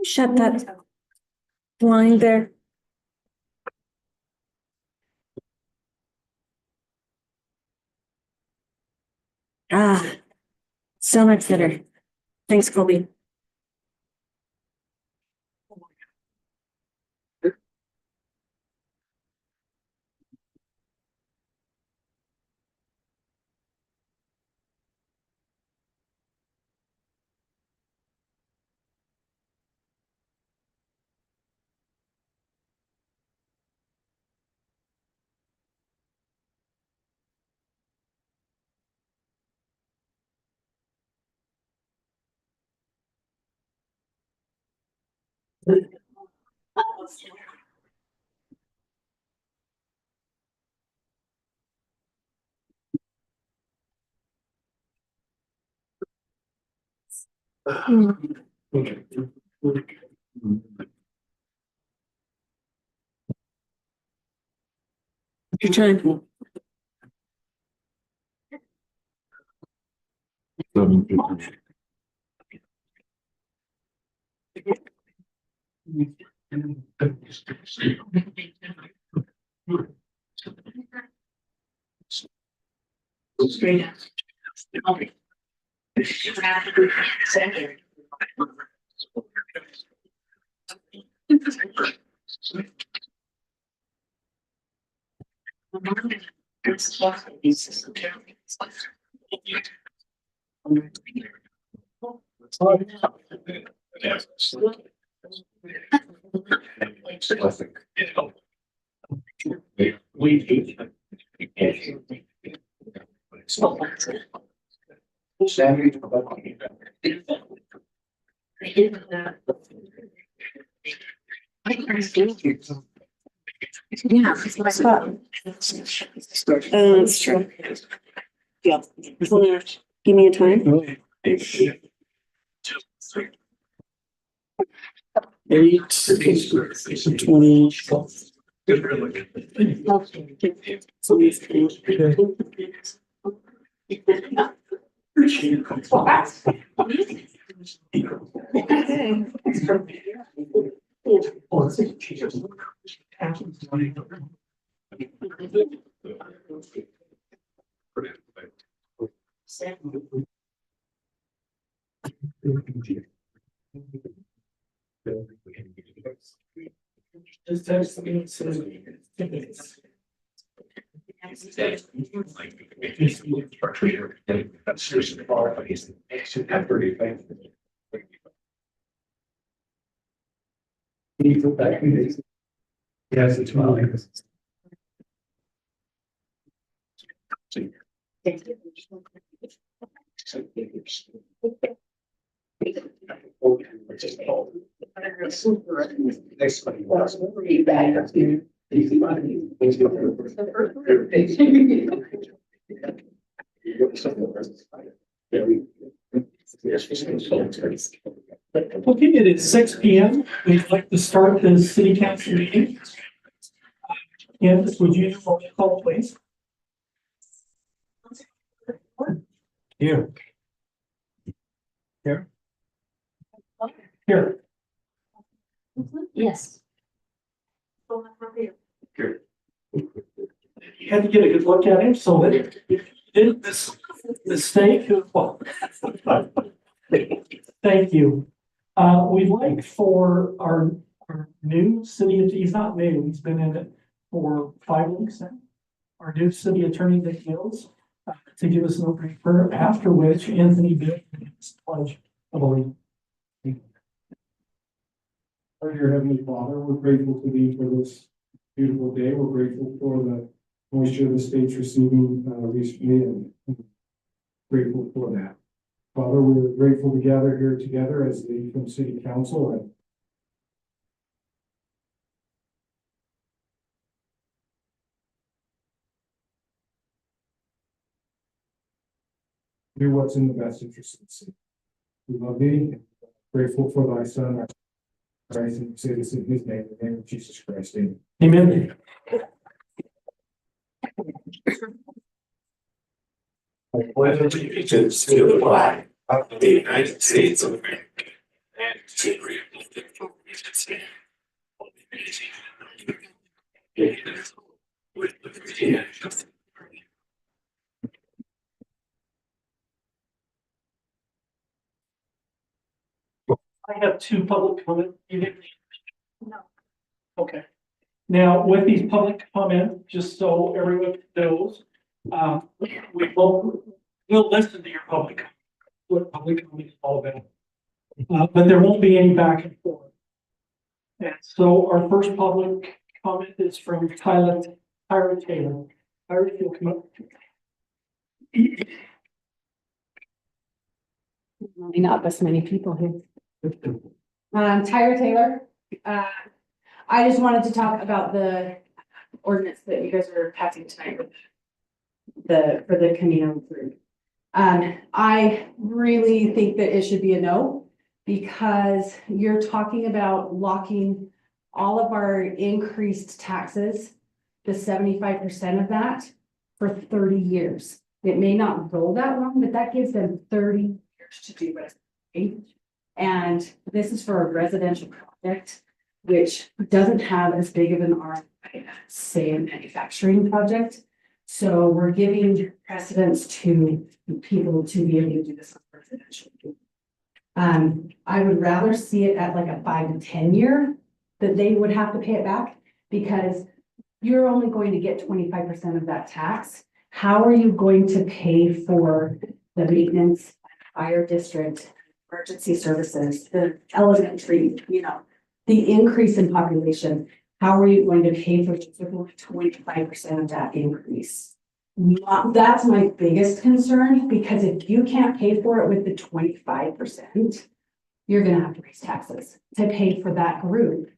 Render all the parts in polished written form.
Shut that blind there. Ah, so much better. Thanks, Colby. Your time. Straight up. Okay. Yeah, it's my spot. That's true. Yeah. Give me a time. 8:20. Yes, it's fine. Okay, it is 6 p.m. We'd like to start the city council meeting. Candace, would you call, please? Here. Here. Here. Yes. Here. You had to get a good look at him so that if you did this mistake. Well, thank you. We'd like for our new city, he's not new, he's been in it for 5 weeks now. Our new city attorney, Nick Mills, to give us an opening prayer, after which Anthony Bill gives the pledge of allegiance. Our dear Heavenly Father, we're grateful to thee for this beautiful day. We're grateful for the moisture the state's receiving recently, and grateful for that. Father, we're grateful to gather here together as the Ephraim City Council and do what's in the best interest of the city. We love thee, grateful for thy Son, our Christ, and say this in his name, in the name of Jesus Christ. Amen. Amen. Whether allegiance to the flag of the United States of America and to the republic for which it stands, one nation under God, indivisible, with liberty and justice for all. I have two public comment. You didn't? No. Okay. Now, with these public comments, just so everyone knows, we'll listen to your public, what public comment is all about. But there won't be any back and forth. And so our first public comment is from Tyra Taylor. Tyra, you'll come up. Not this many people here. Tyra Taylor. I just wanted to talk about the ordinance that you guys are passing tonight for the Camino group. I really think that it should be a no, because you're talking about locking all of our increased taxes, the 75% of that, for 30 years. It may not go that long, but that gives them 30 years to do it. Okay? And this is for a residential project, which doesn't have as big of an ROI as, say, a manufacturing project. So we're giving precedence to people to be able to do this on residential. I would rather see it at like a 5 to 10 year that they would have to pay it back, because you're only going to get 25% of that tax. How are you going to pay for the maintenance, fire district, emergency services, the elementary, the increase in population? How are you going to pay for 25% of that increase? That's my biggest concern, because if you can't pay for it with the 25%, you're going to have to raise taxes to pay for that group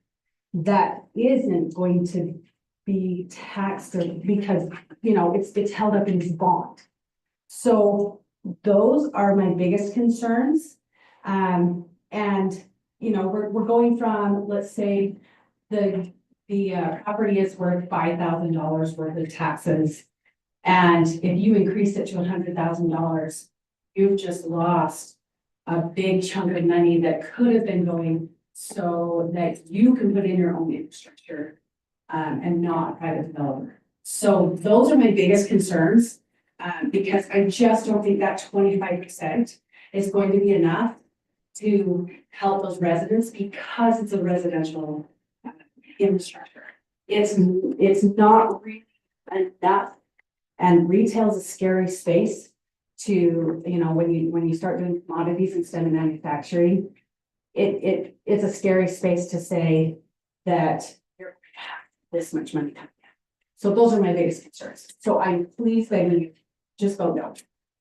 that isn't going to be taxed, because it's held up in this bond. So those are my biggest concerns. And we're going from, let's say, the property is worth $5,000 worth of taxes. And if you increase it to $100,000, you've just lost a big chunk of money that could have been going so that you can put in your own infrastructure, and not a private developer. So those are my biggest concerns, because I just don't think that 25% is going to be enough to help those residents, because it's a residential infrastructure. It's not really enough, and retail is a scary space to, when you start doing commodities instead of manufacturing, it's a scary space to say that you're going to have this much money coming in. So those are my biggest concerns. So I'm pleased that you just vote no.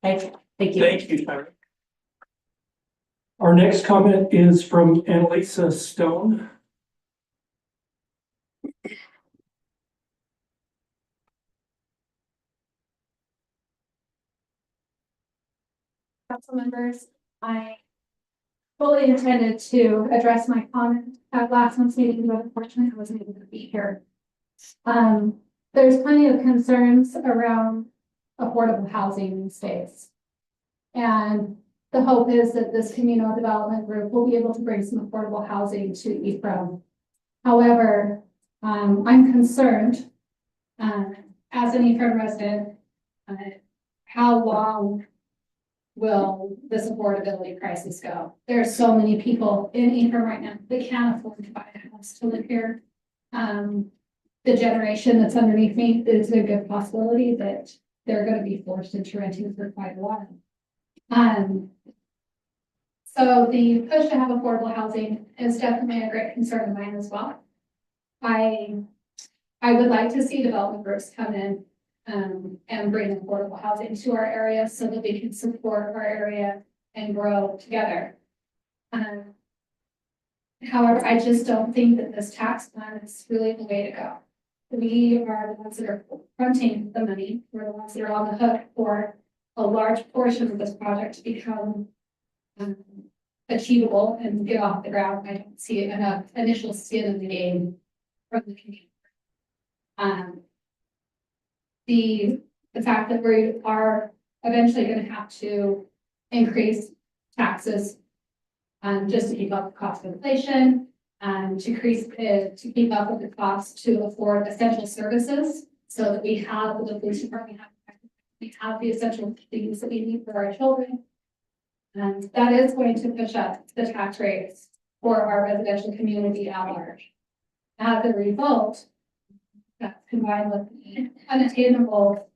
Thank you. Thank you, Tyra. Our next comment is from Annalisa Stone. Council members, I fully intended to address my comment at last month's meeting, but unfortunately I wasn't able to be here. There's plenty of concerns around affordable housing in states. And the hope is that this communal development group will be able to bring some affordable housing to Ephraim. However, I'm concerned, as an Ephraim resident, how long will this affordability crisis go? There are so many people in Ephraim right now that can't afford to buy a house to live here. The generation that's underneath me, there's a good possibility that they're going to be forced into renting for quite a while. So the push to have affordable housing is definitely a great concern of mine as well. I would like to see development groups come in and bring affordable housing to our area so that we can support our area and grow together. However, I just don't think that this tax plan is really the way to go. We are the ones that are fronting the money. We're the ones that are on the hook for a large portion of this project to become achievable and get off the ground. I don't see enough initial skin in the game from the community. The fact that we are eventually gonna have to increase taxes just to keep up with cost of inflation, to keep up with the cost to afford essential services, so that we have the police department, we have the essential things that we need for our children. And that is going to push up the tax rates for our residential community at large. As a result, that combined with the unattainable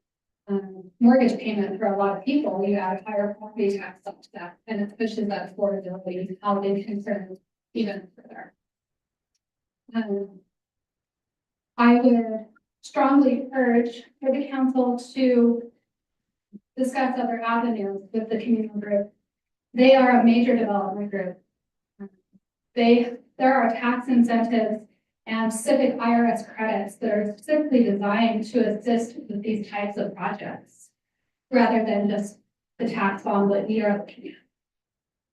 mortgage payment for a lot of people, you add higher property tax up to that, and it pushes that affordability housing concern even further. I would strongly urge for the council to discuss other avenues with the communal group. They are a major development group. There are tax incentives and specific IRS credits that are specifically designed to assist with these types of projects, rather than just the tax bond that we are looking at.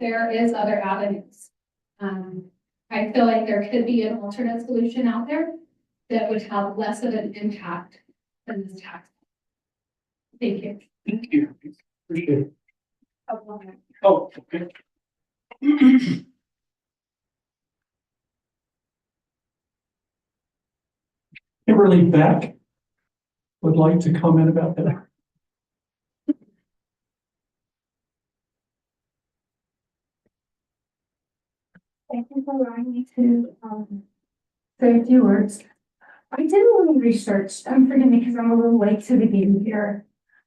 There is other avenues. I feel like there could be an alternate solution out there that would have less of an impact than this tax. Thank you. Thank you. Appreciate it. Oh, okay. Kimberly Beck would like to comment about that. Thank you for allowing me to say a few words. I did a little research. Forgive me because I'm a little late to the game here.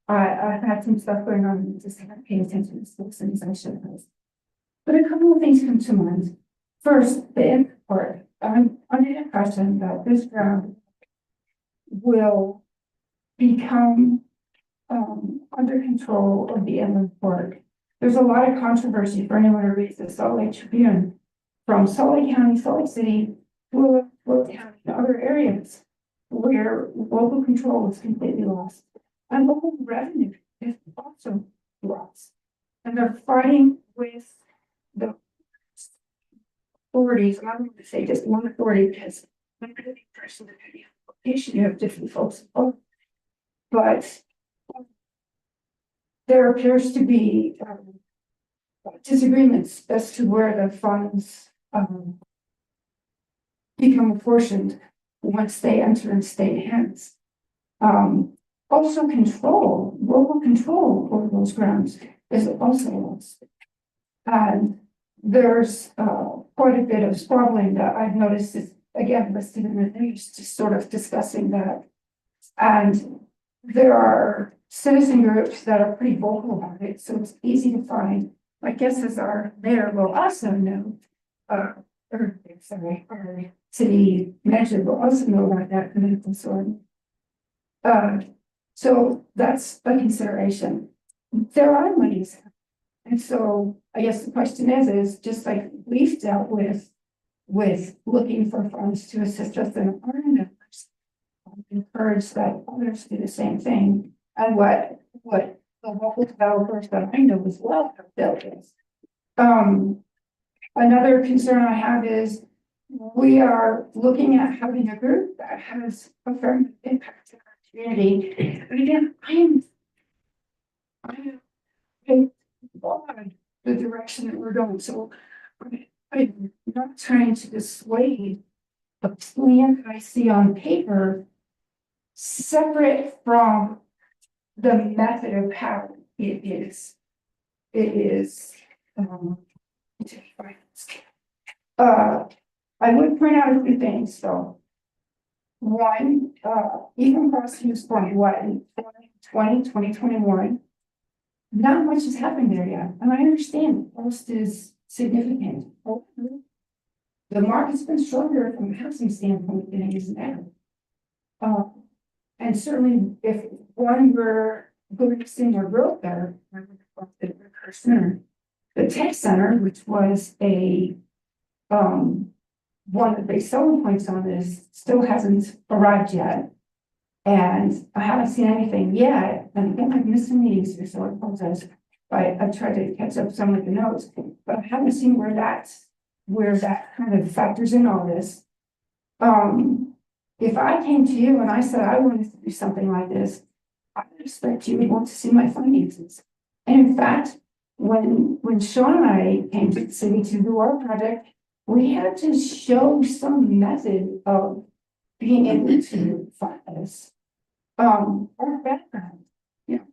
I've had some stuff going on and just haven't paid attention to those things I should have. But a couple of things come to mind. First, the import. I'm under the impression that this ground will become under control of the inland port. There's a lot of controversy for anyone who reads the Salt Lake Tribune from Salt Lake County, Salt Lake City, Will County, and other areas where local control is completely lost. And local revenue is also lost. And they're fighting with the authorities. And I don't want to say just one authority because I'm under the impression that any location you have different folks involved. But there appears to be disagreements as to where the funds become apportioned once they enter in state hands. Also local control over those grounds is also lost. And there's quite a bit of squabbling that I've noticed is again listed in the news, just sort of discussing that. And there are citizen groups that are pretty vocal about it, so it's easy to find. My guesses are mayor will also know, our city manager will also know about that political sort. So that's a consideration. There are monies. And so I guess the question is just like we've dealt with looking for funds to assist us in our endeavors, encourage that others do the same thing. And what the local developers that I know as well have dealt with. Another concern I have is we are looking at having a group that has a fair impact in our community. And again, I am applaud the direction that we're going. So I'm not trying to dissuade a plan that I see on paper separate from the method of how it is. I would point out a few things though. One, even Crossing Point, what in 2021, not much has happened there yet. And I understand cost is significant. The market's been stronger from a housing standpoint than it is now. And certainly if one were going to see more growth there, I would have thought that the center, the tech center, which was a one of the big selling points on this, still hasn't arrived yet. And I haven't seen anything yet. And again, I've missed some meetings here, so I apologize. I've tried to catch up some with the notes, but I haven't seen where that kind of factors in all this. If I came to you and I said I wanted to do something like this, I expect you would want to see my finances. And in fact, when Sean and I came to the city to do our project, we had to show some method of being able to fund this. Our background, you know,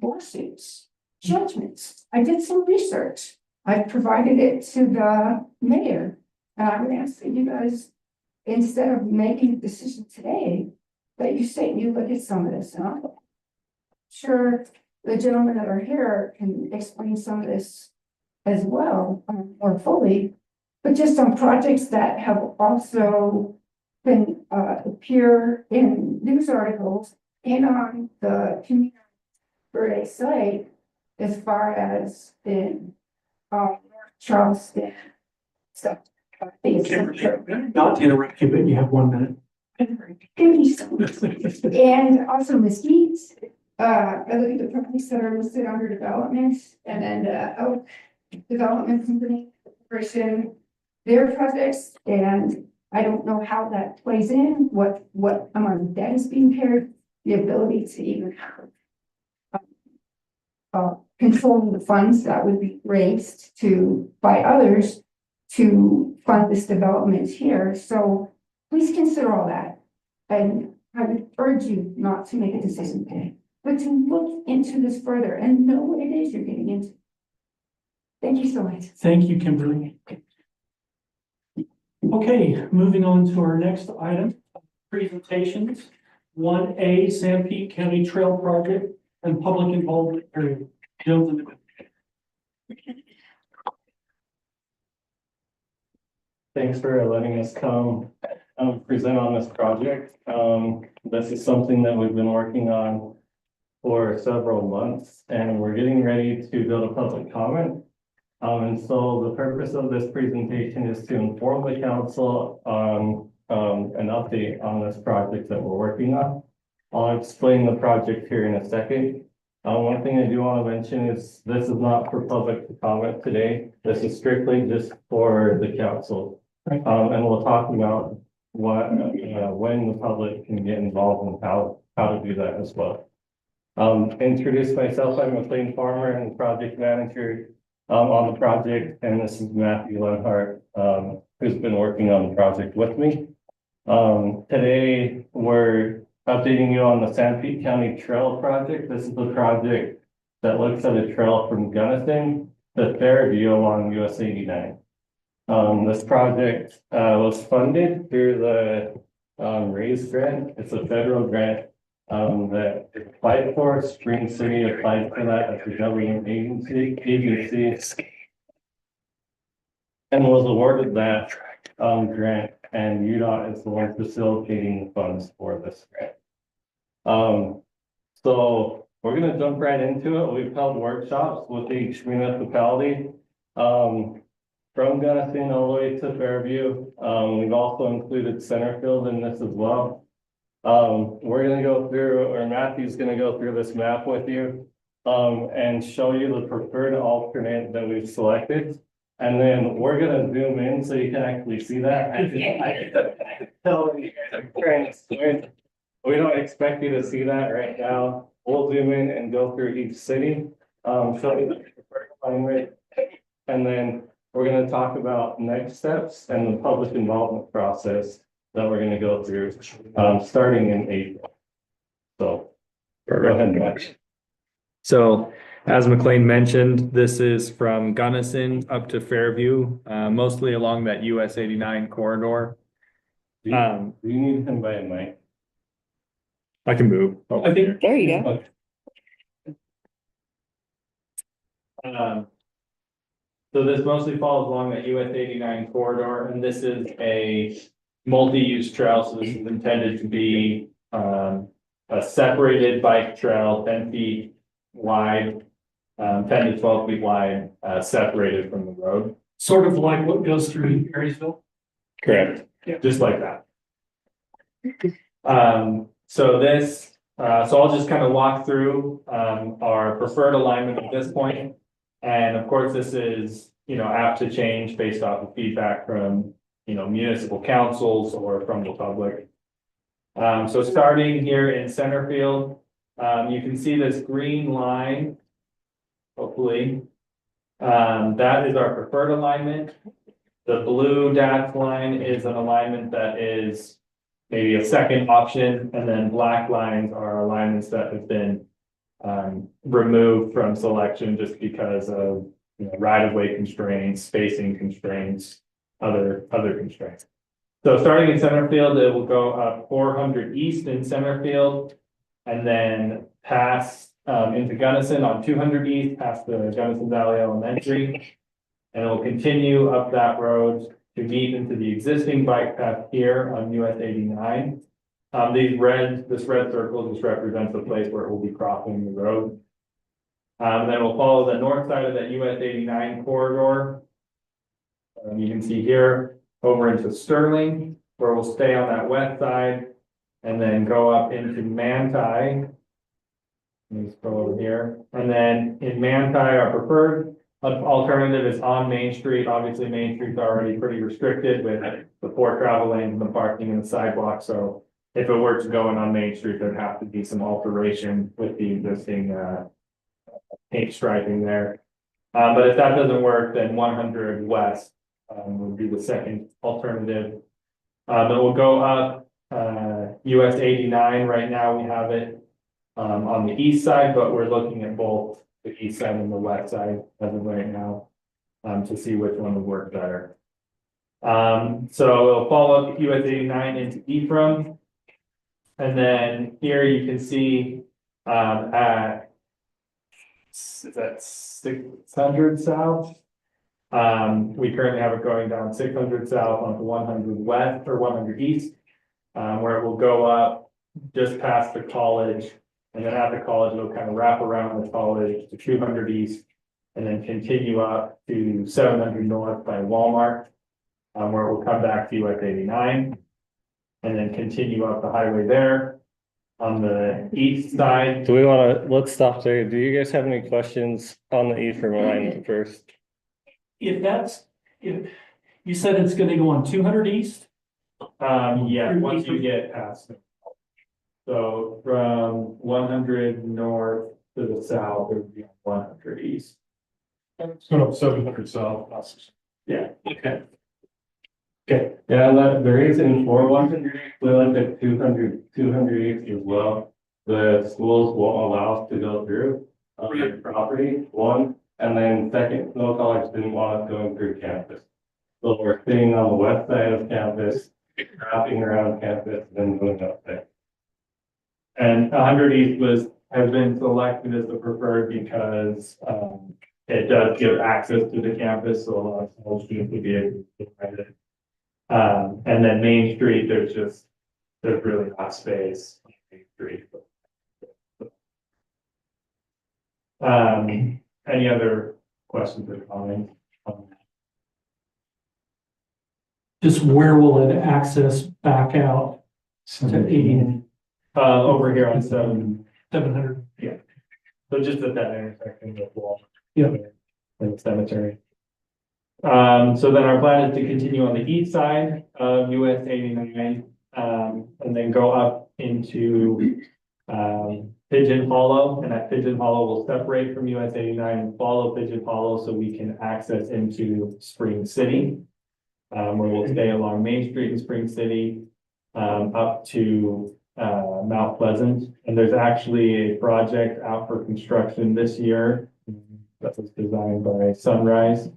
lawsuits, judgments. I did some research. I provided it to the mayor. And I would ask that you guys, instead of making a decision today, that you say, you look at some of this. And I'm sure the gentlemen that are here can explain some of this as well, more fully. But just on projects that have also been, appear in news articles and on the community survey site, as far as in, North Charleston, stuff. I think it's Not to interrupt you, but you have 1 minute. Thank you so much. And also mesquites. I look at the properties that are listed under development and then Oak Development Company, Corporation, their projects, and I don't know how that plays in, what amount of debt is being paid, the ability to even control the funds that would be raised by others to fund this development here. So please consider all that. And I would urge you not to make a decision today, but to look into this further and know what it is you're getting into. Thank you so much. Thank you, Kimberly. Okay, moving on to our next item, presentations. 1A, San Pete County Trail Project and Public Involvement Area. Jones and Thanks for letting us come present on this project. This is something that we've been working on for several months, and we're getting ready to go to public comment. And so the purpose of this presentation is to inform the council on an update on this project that we're working on. I'll explain the project here in a second. One thing I do want to mention is this is not for public comment today. This is strictly just for the council. And we'll talk about what, when the public can get involved and how to do that as well. Introduce myself, I'm McLean Farmer and project manager on the project, and this is Matthew Lenhart, who's been working on the project with me. Today, we're updating you on the San Pete County Trail Project. This is the project that looks at a trail from Gunnison to Fairview along US 89. This project was funded through the RAISE grant. It's a federal grant that applied for. Spring City applied for that as a government agency, and was awarded that grant. And UDOT is the one facilitating the funds for this grant. So we're going to jump right into it. We've held workshops with each municipality from Gunnison all the way to Fairview. We've also included Centerfield in this as well. We're going to go through, or Matthew's going to go through this map with you and show you the preferred alternate that we've selected. And then we're going to zoom in so you can actually see that. I can tell you guys are trying to squint. We don't expect you to see that right now. We'll zoom in and go through each city, show you the preferred alignment, and then we're going to talk about next steps and the public involvement process that we're going to go through starting in April. So go ahead, Max. So as McLean mentioned, this is from Gunnison up to Fairview, mostly along that US 89 corridor. Do you need him by a mic? I can move. I think There you go. So this mostly falls along the US 89 corridor, and this is a multi-use trail. So this is intended to be a separated bike trail, 10 feet wide, 10 to 12 feet wide, separated from the road. sort of like what goes through Marysville. Correct. Yeah. Just like that. So this, so I'll just kind of walk through our preferred alignment at this point. And of course, this is, apt to change based off of feedback from, municipal councils or from the public. So starting here in Centerfield, You can see this green line. Hopefully. That is our preferred alignment. The blue dashed line is an alignment that is maybe a second option, and then black lines are alignments that have been removed from selection just because of, you know, right-of-way constraints, spacing constraints, other constraints. So starting in center field, it will go up 400 east in center field, and then pass into Gunnison on 200 east, past the Gunnison Valley Elementary. And it will continue up that road to meet into the existing bike path here on US 89. This red circle just represents the place where it will be crossing the road. Then we'll follow the north side of that US 89 corridor. You can see here over into Sterling, where we'll stay on that west side and then go up into Manti. Let me scroll over here. And then in Manti, our preferred alternative is on Main Street. Obviously, Main Street's already pretty restricted with the 4 travel lanes and the parking and the sidewalk. So if it were to go in on Main Street, there'd have to be some alteration with the existing paint striping there. But if that doesn't work, then 100 west would be the second alternative. But we'll go up US 89. Right now we have it on the east side, but we're looking at both the east side and the west side as of right now to see which one would work better. So it'll follow up US 89 into Ephraim. And then here you can see at is that 600 south. We currently have it going down 600 south onto 100 west or 100 east, where it will go up just past the college. And then at the college, it'll kind of wrap around the college to 200 east and then continue up to 700 north by Walmart, where it will come back to US 89 and then continue up the highway there. On the east side, Do we want to, let's stop there. Do you guys have any questions on the Ephraim alignment first? If you said it's gonna go on 200 east, yeah, once you get past it. So from 100 north to the south, it would be 100 east. It's going up 700 south. Yeah, okay. Okay, yeah, the reason for 100, we looked at 200 east as well. The schools won't allow us to go through their property, one, and then second, no college didn't want us going through campus. So we're staying on the west side of campus, wrapping around campus, then going up there. And 100 east has been selected as the preferred because it does give access to the campus, so a lot of small students would be able to find it. And then Main Street, there's really not space on Main Street. Any other questions or comments? just where will it access back out to 80, Over here on 700? So just at that intersection with Wall. Yeah. And the cemetery. So then our plan is to continue on the east side of US 89, and then go up into Pigeon Hollow, and at Pigeon Hollow will separate from US 89 and follow Pigeon Hollow so we can access into Spring City. Where we'll stay along Main Street in Spring City, up to Mount Pleasant. And there's actually a project out for construction this year that was designed by Sunrise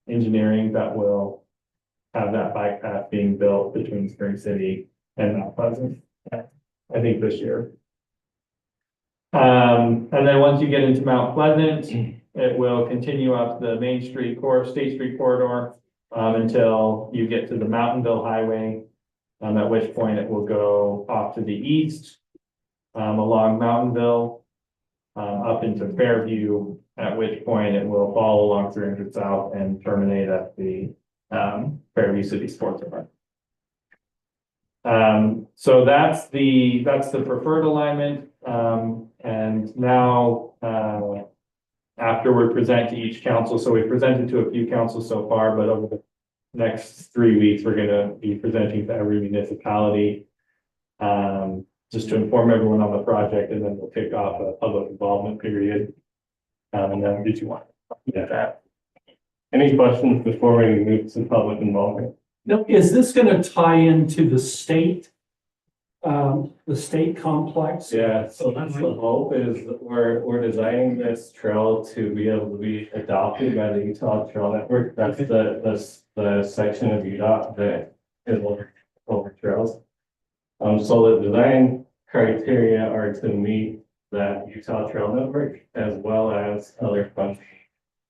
Engineering that will have that bike path being built between Spring City and Mount Pleasant, I think this year. And then once you get into Mount Pleasant, it will continue up the Main Street State Street corridor until you get to the Mountainville Highway, at which point it will go off to the east along Mountainville up into Fairview, at which point it will follow along 300 South and terminate at the Fairview City Sports Park. So that's the preferred alignment. And now after we present to each council, so we presented to a few councils so far, but over the next 3 weeks, we're going to be presenting to every municipality. just to inform everyone on the project, and then we'll kick off a public involvement period. And then did you want? Yeah, that. Any questions before we move to public involvement? Now, is this gonna tie into the state complex? Yeah, so that's the hope is that we're designing this trail to be able to be adopted by the Utah Trail Network. That's the section of UDOT that is over trails. So the design criteria are to meet that Utah Trail Network as well as other funding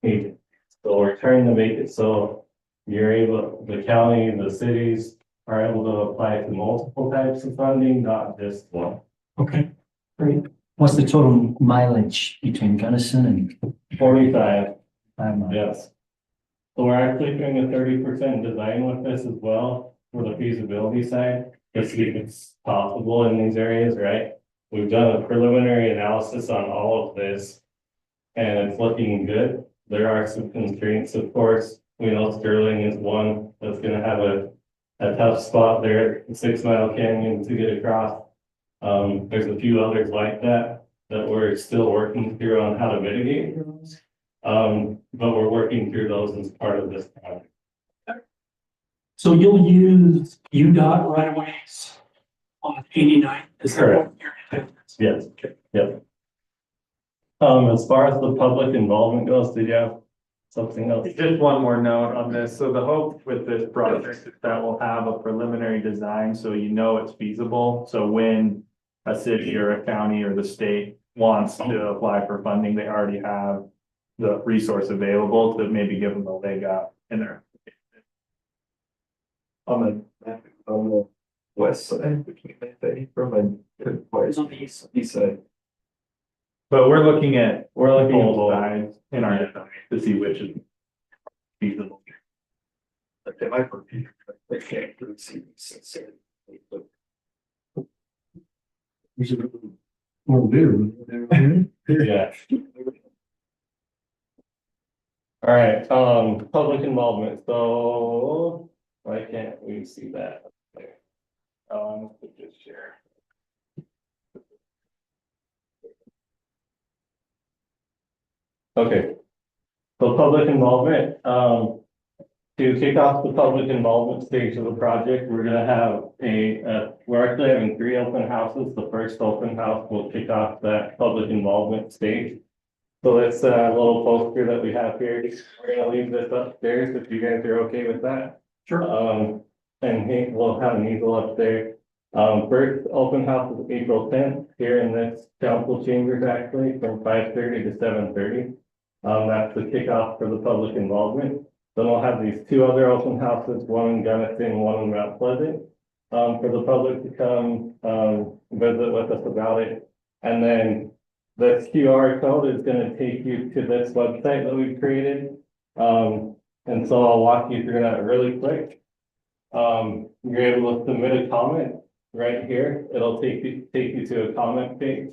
needs. So we're trying to make it so you're able, the county, the cities are able to apply to multiple types of funding, not just one. Okay, great. What's the total mileage between Gunnison and 45, 5 miles? yes. So we're actually doing a 30% design with this as well for the feasibility side, to see if it's possible in these areas, right? We've done a preliminary analysis on all of this, and it's looking good. There are some constraints, of course. We know Sterling is one that's gonna have a tough spot there, 6 Mile Canyon to get across. There's a few others like that we're still working through on how to mitigate those. But we're working through those as part of this project. So you'll use UDOT right of ways on 89? Is that what your intent is? Yes, yep. As far as the public involvement goes, did you have something else? Just one more note on this. So the hope with this project is that we'll have a preliminary design, so you know it's feasible. So when a city or a county or the state wants to apply for funding, they already have the resource available to maybe give them a leg up in their. On the west side between that, from a It's on the east. east side. But we're looking at We're looking at both both. sides in our design to see which is feasible. Like they might be, they can't really see since. We should more do. Yeah. All right, public involvement, so why can't we see that up there? Just share. Okay. So public involvement, to kick off the public involvement stage of the project, we're gonna have we're actually having 3 open houses. The first open house will kick off that public involvement stage. So it's a little poster that we have here. We're gonna leave this upstairs if you guys are okay with that. Sure. And we'll have an easel up there. First open house is April 10th here in this council chambers, actually, from 5:30 to 7:30. That's the kickoff for the public involvement. Then we'll have these 2 other open houses, one in Gunnison, one in Mount Pleasant, for the public to come, visit with us about it. And then this QR code is gonna take you to this website that we've created. And so I'll walk you through that really quick. You're able to submit a comment right here. It'll take you to a comment page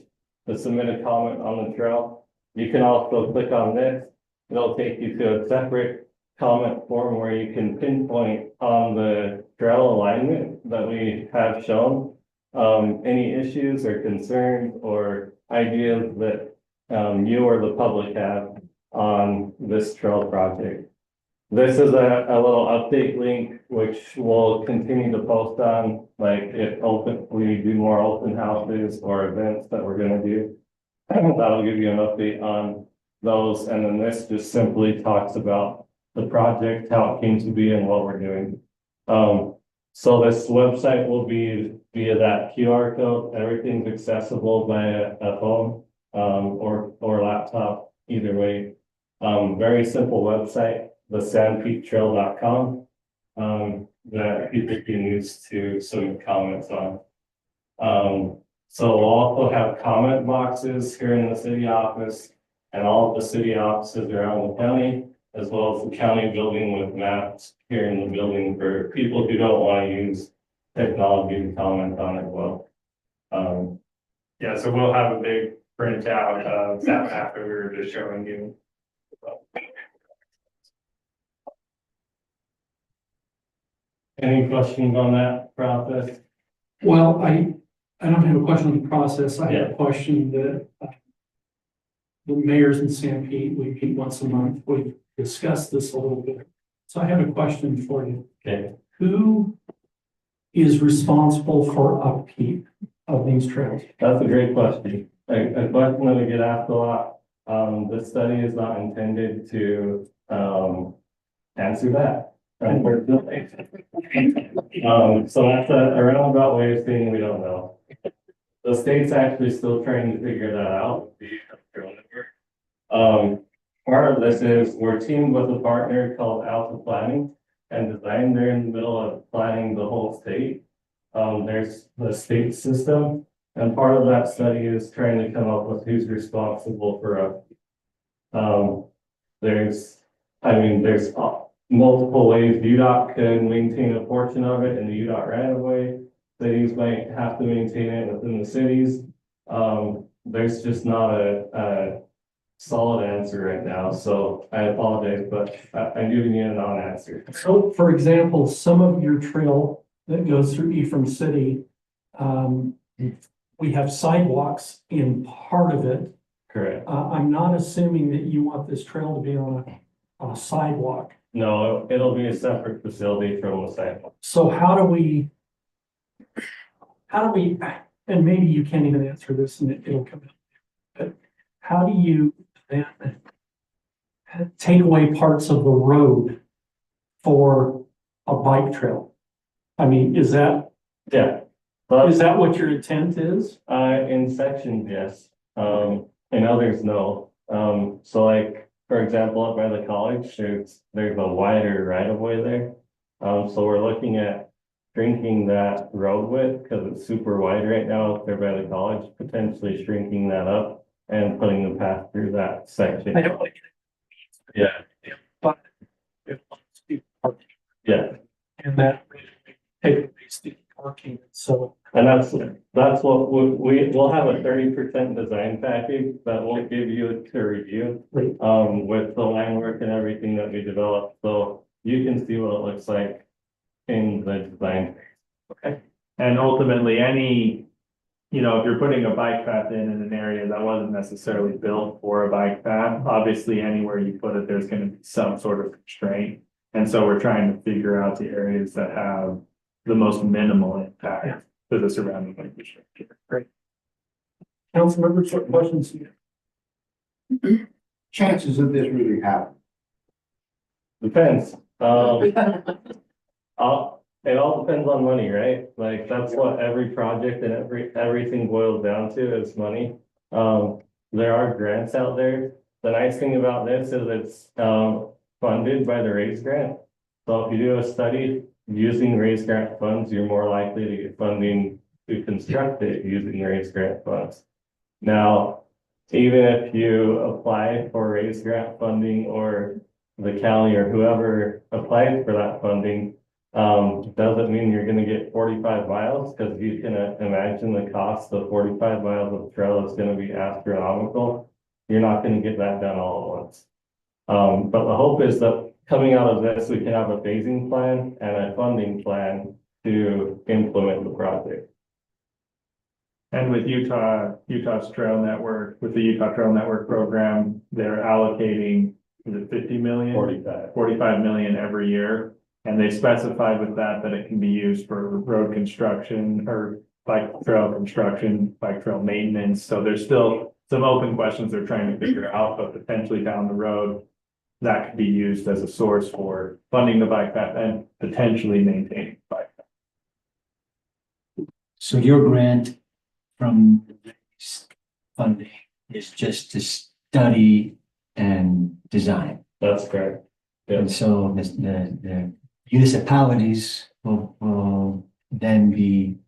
to submit a comment on the trail. You can also click on this. It'll take you to a separate comment form where you can pinpoint on the trail alignment that we have shown. Any issues or concerns or ideas that you or the public have on this trail project. This is a little update link, which we'll continue to post on, like if we do more open houses or events that we're gonna do. That'll give you an update on those. And then this just simply talks about the project, how it came to be and what we're doing. So this website will be via that QR code. Everything's accessible via a phone, or laptop, either way. Very simple website, thesandpeaktrail.com, that people can use to submit comments on. So we'll also have comment boxes here in the city office and all of the city offices around the county, as well as the county building with maps here in the building for people who don't want to use technology to comment on it well. Yeah, so we'll have a big printout of that map that we were just showing you. Any questions on that process? Well, I don't have a question on the process. I have a question that the mayors in San Pete, we meet once a month. We discuss this a little bit. So I have a question for you. Okay, Who is responsible for upkeep of these trails? that's a great question. A question that we get asked a lot. The study is not intended to, answer that, unfortunately. So that's a roundabout way of saying we don't know. The state's actually still trying to figure that out. Part of this is we're teamed with a partner called Alpha Planning and Design. They're in the middle of planning the whole state. There's the state system, and part of that study is trying to come up with who's responsible for there's multiple ways UDOT can maintain a portion of it in the UDOT right of way. Cities might have to maintain it within the cities. There's just not a solid answer right now, so I apologize, but I'm giving you a non-answer. So, for example, some of your trail that goes through Ephraim City, we have sidewalks in part of it. Correct. I'm not assuming that you want this trail to be on a sidewalk. No, it'll be a separate facility from the sidewalk. So how do we, and maybe you can't even answer this and it'll come out, but how do you then take away parts of the road for a bike trail? I mean, is that Yeah. But what your intent is? in sections, yes. In others, no. So like, for example, up by the college, there's a wider right of way there. So we're looking at shrinking that road width because it's super wide right now up there by the college, potentially shrinking that up and putting the path through that section. I don't want to Yeah, get, but it wants to be parking, yeah. and that take away the parking, so. And that's what we'll have a 30% design package that we'll give you to review. Right. With the line work and everything that we developed, so you can see what it looks like in the design. Okay. And ultimately, if you're putting a bike path in an area that wasn't necessarily built for a bike path, obviously anywhere you put it, there's gonna be some sort of constraint. And so we're trying to figure out the areas that have the most minimal impact to the surrounding infrastructure. Great. Council members, what questions? Chances of this really happening? Depends. It all depends on money, right? Like, that's what every project and everything boils down to is money. There are grants out there. The nice thing about this is it's funded by the RAISE grant. So if you do a study using RAISE grant funds, you're more likely to get funding to construct it using RAISE grant funds. Now, even if you apply for RAISE grant funding or the county or whoever applies for that funding, doesn't mean you're gonna get 45 miles, because you can imagine the cost of 45 miles of trail is gonna be astronomical. You're not gonna get that done all at once. But the hope is that coming out of this, we can have a phasing plan and a funding plan to implement the project. And with Utah's Trail Network, with the Utah Trail Network program, they're allocating, is it 50 million? 45 million every year. And they specified with that it can be used for road construction or bike trail construction, bike trail maintenance. So there's still some open questions they're trying to figure out, but potentially down the road, that could be used as a source for funding the bike path and potentially maintaining the bike path. So your grant from this funding is just to study and design. That's correct. Yeah. And so the municipalities will then be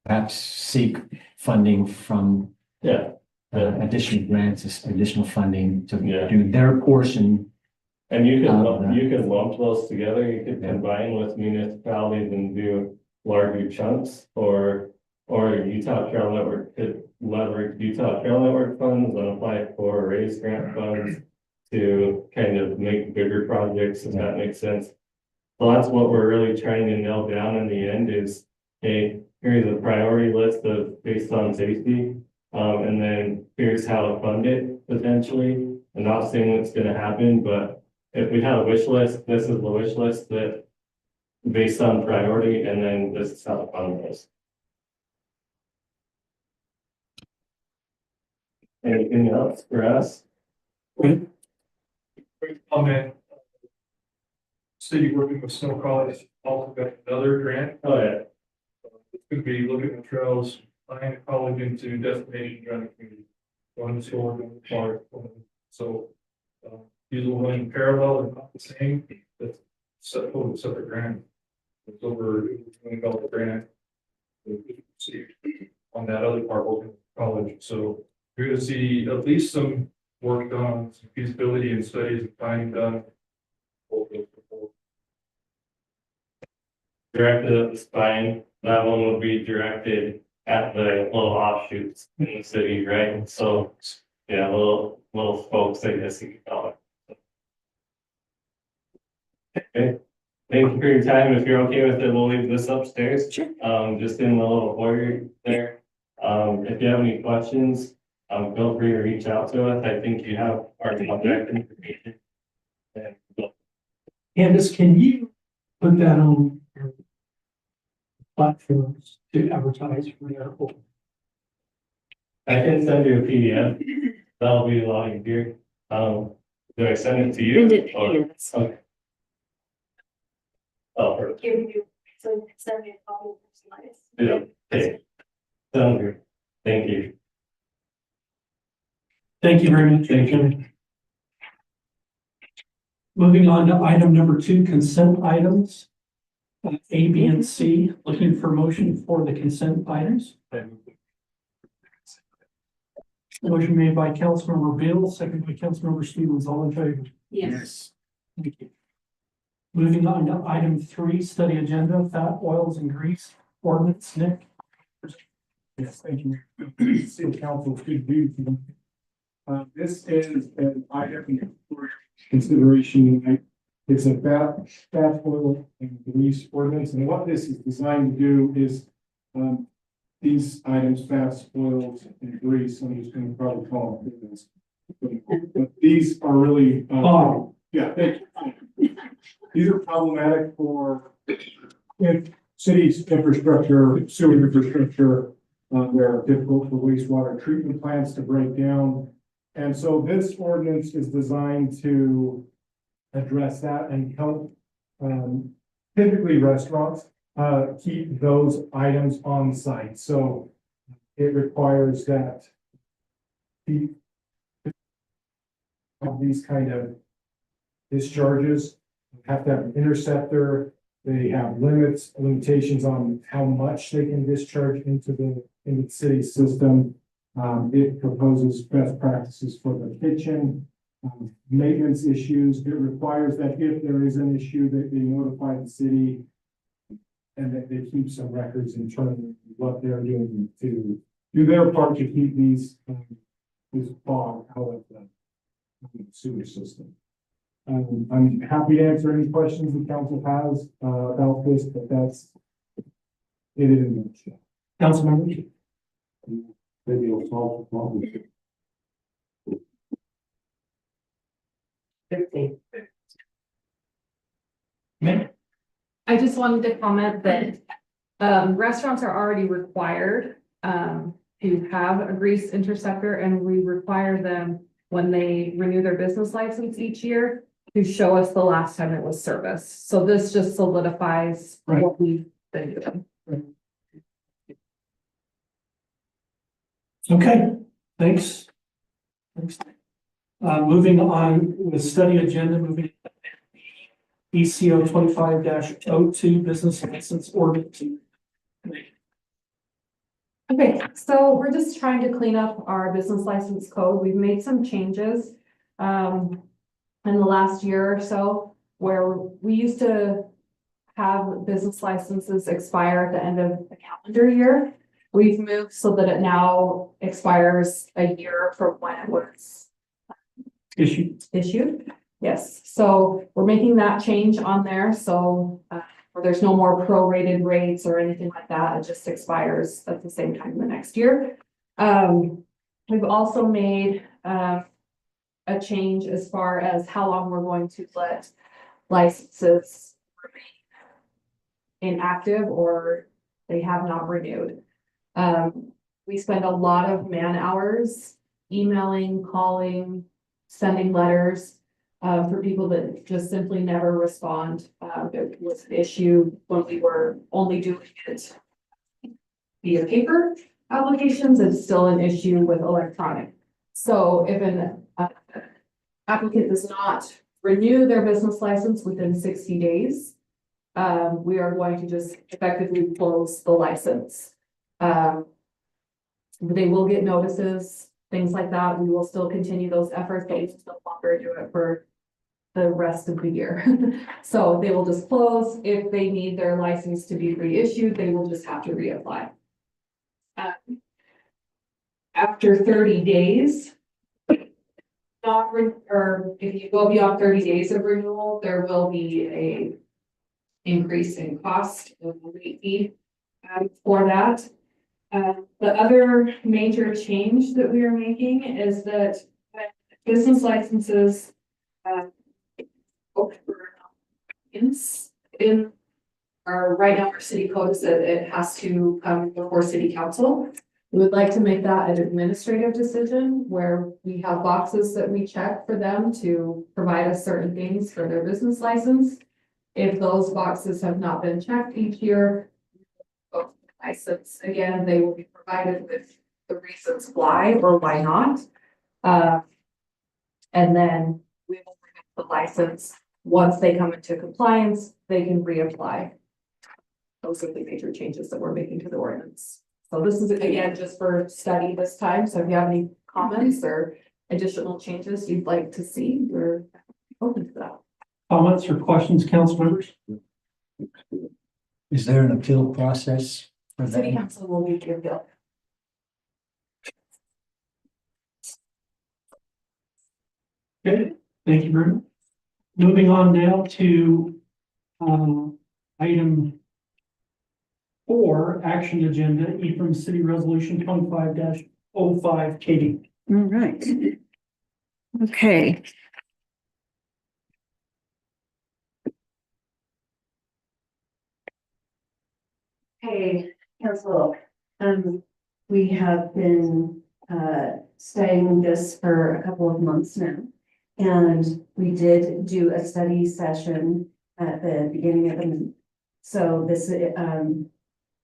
perhaps seek funding from Yeah. additional grants, additional funding to Yeah. do their portion. And you can lump those together, you could combine with municipalities and do larger chunks, or Utah Trail Network could leverage Utah Trail Network funds and apply for RAISE grant funds to kind of make bigger projects, if that makes sense. So that's what we're really trying to nail down in the end is okay, here's a priority list of based on safety. And then here's how to fund it potentially. I'm not saying it's gonna happen, but if we have a wish list, this is the wish list that based on priority, and then this is how to fund this. Anything else for us? Quick comment. City working with Snow College, also got another grant. Oh, yeah. It's gonna be looking at trails, tying the college into destination driving community. One store, one park, so, these will run in parallel and not the same, that's separate grant. It's over $20 grant. See, on that other part, working with college, so you're gonna see at least some work done, some feasibility and studies and planning done. Directed at the spine, that one would be directed at the little offshoots in the city, right? So, yeah, little spokes, I guess you could call it. Okay, thank you for your time. If you're okay with it, we'll leave this upstairs. Sure. Just in the little foyer there. If you have any questions, feel free to reach out to us. I think you have our contact information. And Candace, can you put that on your platforms to advertise for the article? I can send you a PDF. That'll be a lot easier. Do I send it to you? Send it to Or- you. Okay. Oh, perfect. Give you, so you can send me a copy of the slides. Yeah, okay. Sounds good. Thank you. Thank you very much. Thank you. Moving on to item number 2, consent items. A, B, and C, looking for motion for the consent items. Motion made by Councilmember Bill, seconded by Councilmember Stevens, all in favor? Yes. Thank you. Moving on to item 3, study agenda, fat, oils, and grease ordinance. Nick? Yes, thank you. City Council should do. This is an item for consideration tonight. It's a fat, oil, and grease ordinance, and what this is designed to do is, these items, fats, oils, and grease, I'm just gonna probably call them this. But these are really, yeah, thank you. These are problematic for cities' infrastructure, sewer infrastructure. They're difficult for wastewater treatment plants to break down. And so this ordinance is designed to address that and help, typically restaurants, keep those items on site. So it requires that these kind of discharges have to have an interceptor. They have limitations on how much they can discharge into the city system. It proposes best practices for the kitchen, maintenance issues. It requires that if there is an issue that they notify the city and that they keep some records in terms of what they're doing to do their part to keep these, this fog out of the sewer system. I'm happy to answer any questions the council has, about this, but that's it in a nutshell. Councilmember? Maybe it'll solve the problem. I just wanted to comment that restaurants are already required to have a grease interceptor, and we require them when they renew their business license each year to show us the last time it was serviced. So this just solidifies Right. what we've been doing. Okay, thanks. Thanks. Moving on with study agenda, moving ECO 25-02 business license ordinance. Okay, so we're just trying to clean up our business license code. We've made some changes in the last year or so, where we used to have business licenses expire at the end of the calendar year. We've moved so that it now expires a year from when it was Issue. issued. Yes, so we're making that change on there, so where there's no more prorated rates or anything like that. It just expires at the same time the next year. We've also made, a change as far as how long we're going to let licenses remain inactive or they have not renewed. We spend a lot of man hours emailing, calling, sending letters for people that just simply never respond. It was an issue when we were only doing it via paper applications. It's still an issue with electronic. So if an applicant does not renew their business license within 60 days, we are going to just effectively close the license. They will get notices, things like that. We will still continue those efforts, but we just no longer do it for the rest of the year. So they will just close. If they need their license to be reissued, they will just have to reapply. After 30 days, or if you go beyond 30 days of renewal, there will be a increase in cost of the late fee for that. The other major change that we are making is that business licenses in our right now our city code said it has to come before city council. We would like to make that an administrative decision where we have boxes that we check for them to provide us certain things for their business license. If those boxes have not been checked each year, license again, they will be provided with the reasons why or why not. And then we will renew the license. Once they come into compliance, they can reapply. Those are the major changes that we're making to the ordinance. So this is again just for study this time. So if you have any comments or additional changes you'd like to see, we're open to that. Comments or questions, council members? Is there an appeal process for City that? council will make your bill. Okay, thank you very much. Moving on now to item 4, action agenda, Ephraim City Resolution 25-05, Katie. All right. Okay. Hey, council, we have been, studying this for a couple of months now. And we did do a study session at the beginning of the month. So this,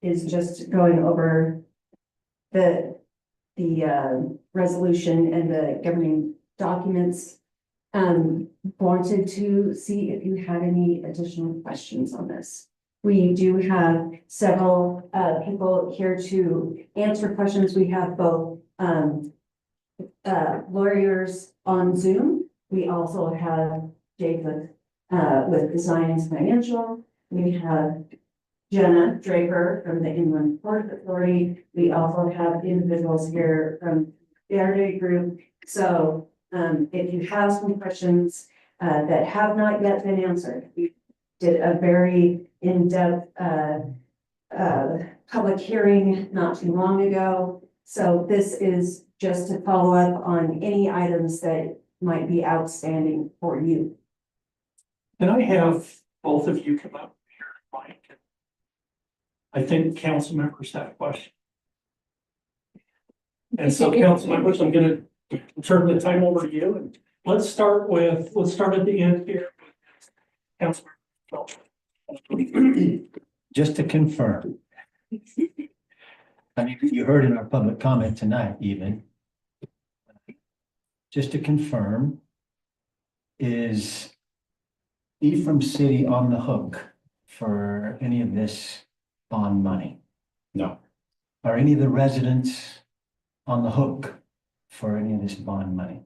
is just going over the resolution and the governing documents. Wanted to see if you had any additional questions on this. We do have several people here to answer questions. We have both lawyers on Zoom. We also have Jacob with Designs Financial. We have Jenna Draper from the Inland Port Authority. We also have individuals here from the Verde Group. So if you have some questions that have not yet been answered, we did a very in-depth public hearing not too long ago. So this is just to follow up on any items that might be outstanding for you. Can I have both of you come up here, Mike? I think council members have a question. And so council members, I'm gonna turn the time over to you, and let's start at the end here. Councilor. Just to confirm. I mean, you heard in our public comment tonight even. Just to confirm, is Ephraim City on the hook for any of this bond money? No. Are any of the residents on the hook for any of this bond money?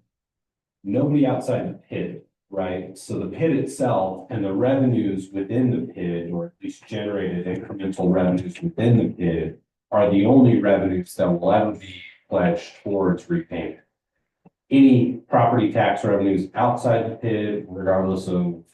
Nobody outside the pit, right? So the pit itself and the revenues within the pit, or at least generated incremental revenues within the pit, are the only revenues that will ever be pledged towards repayment. Any property tax revenues outside the pit, regardless of,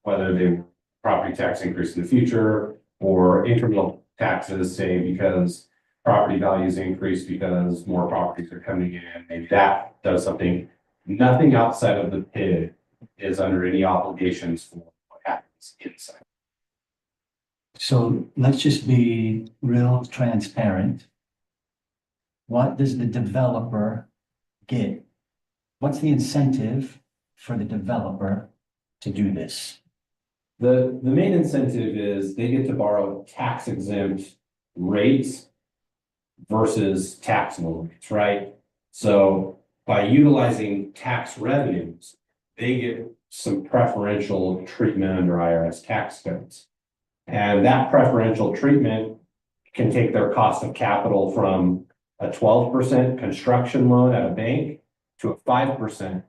whether they were property tax increase in the future, or incremental taxes, say, because property values increase because more properties are coming in, maybe that does something. Nothing outside of the PID is under any obligations for what happens inside. So let's just be real transparent. What does the developer get? What's the incentive for the developer to do this? The main incentive is they get to borrow tax exempt rates versus taxable rates, right? So by utilizing tax revenues, they get some preferential treatment under IRS tax codes. And that preferential treatment can take their cost of capital from a 12% construction loan at a bank to a 5%,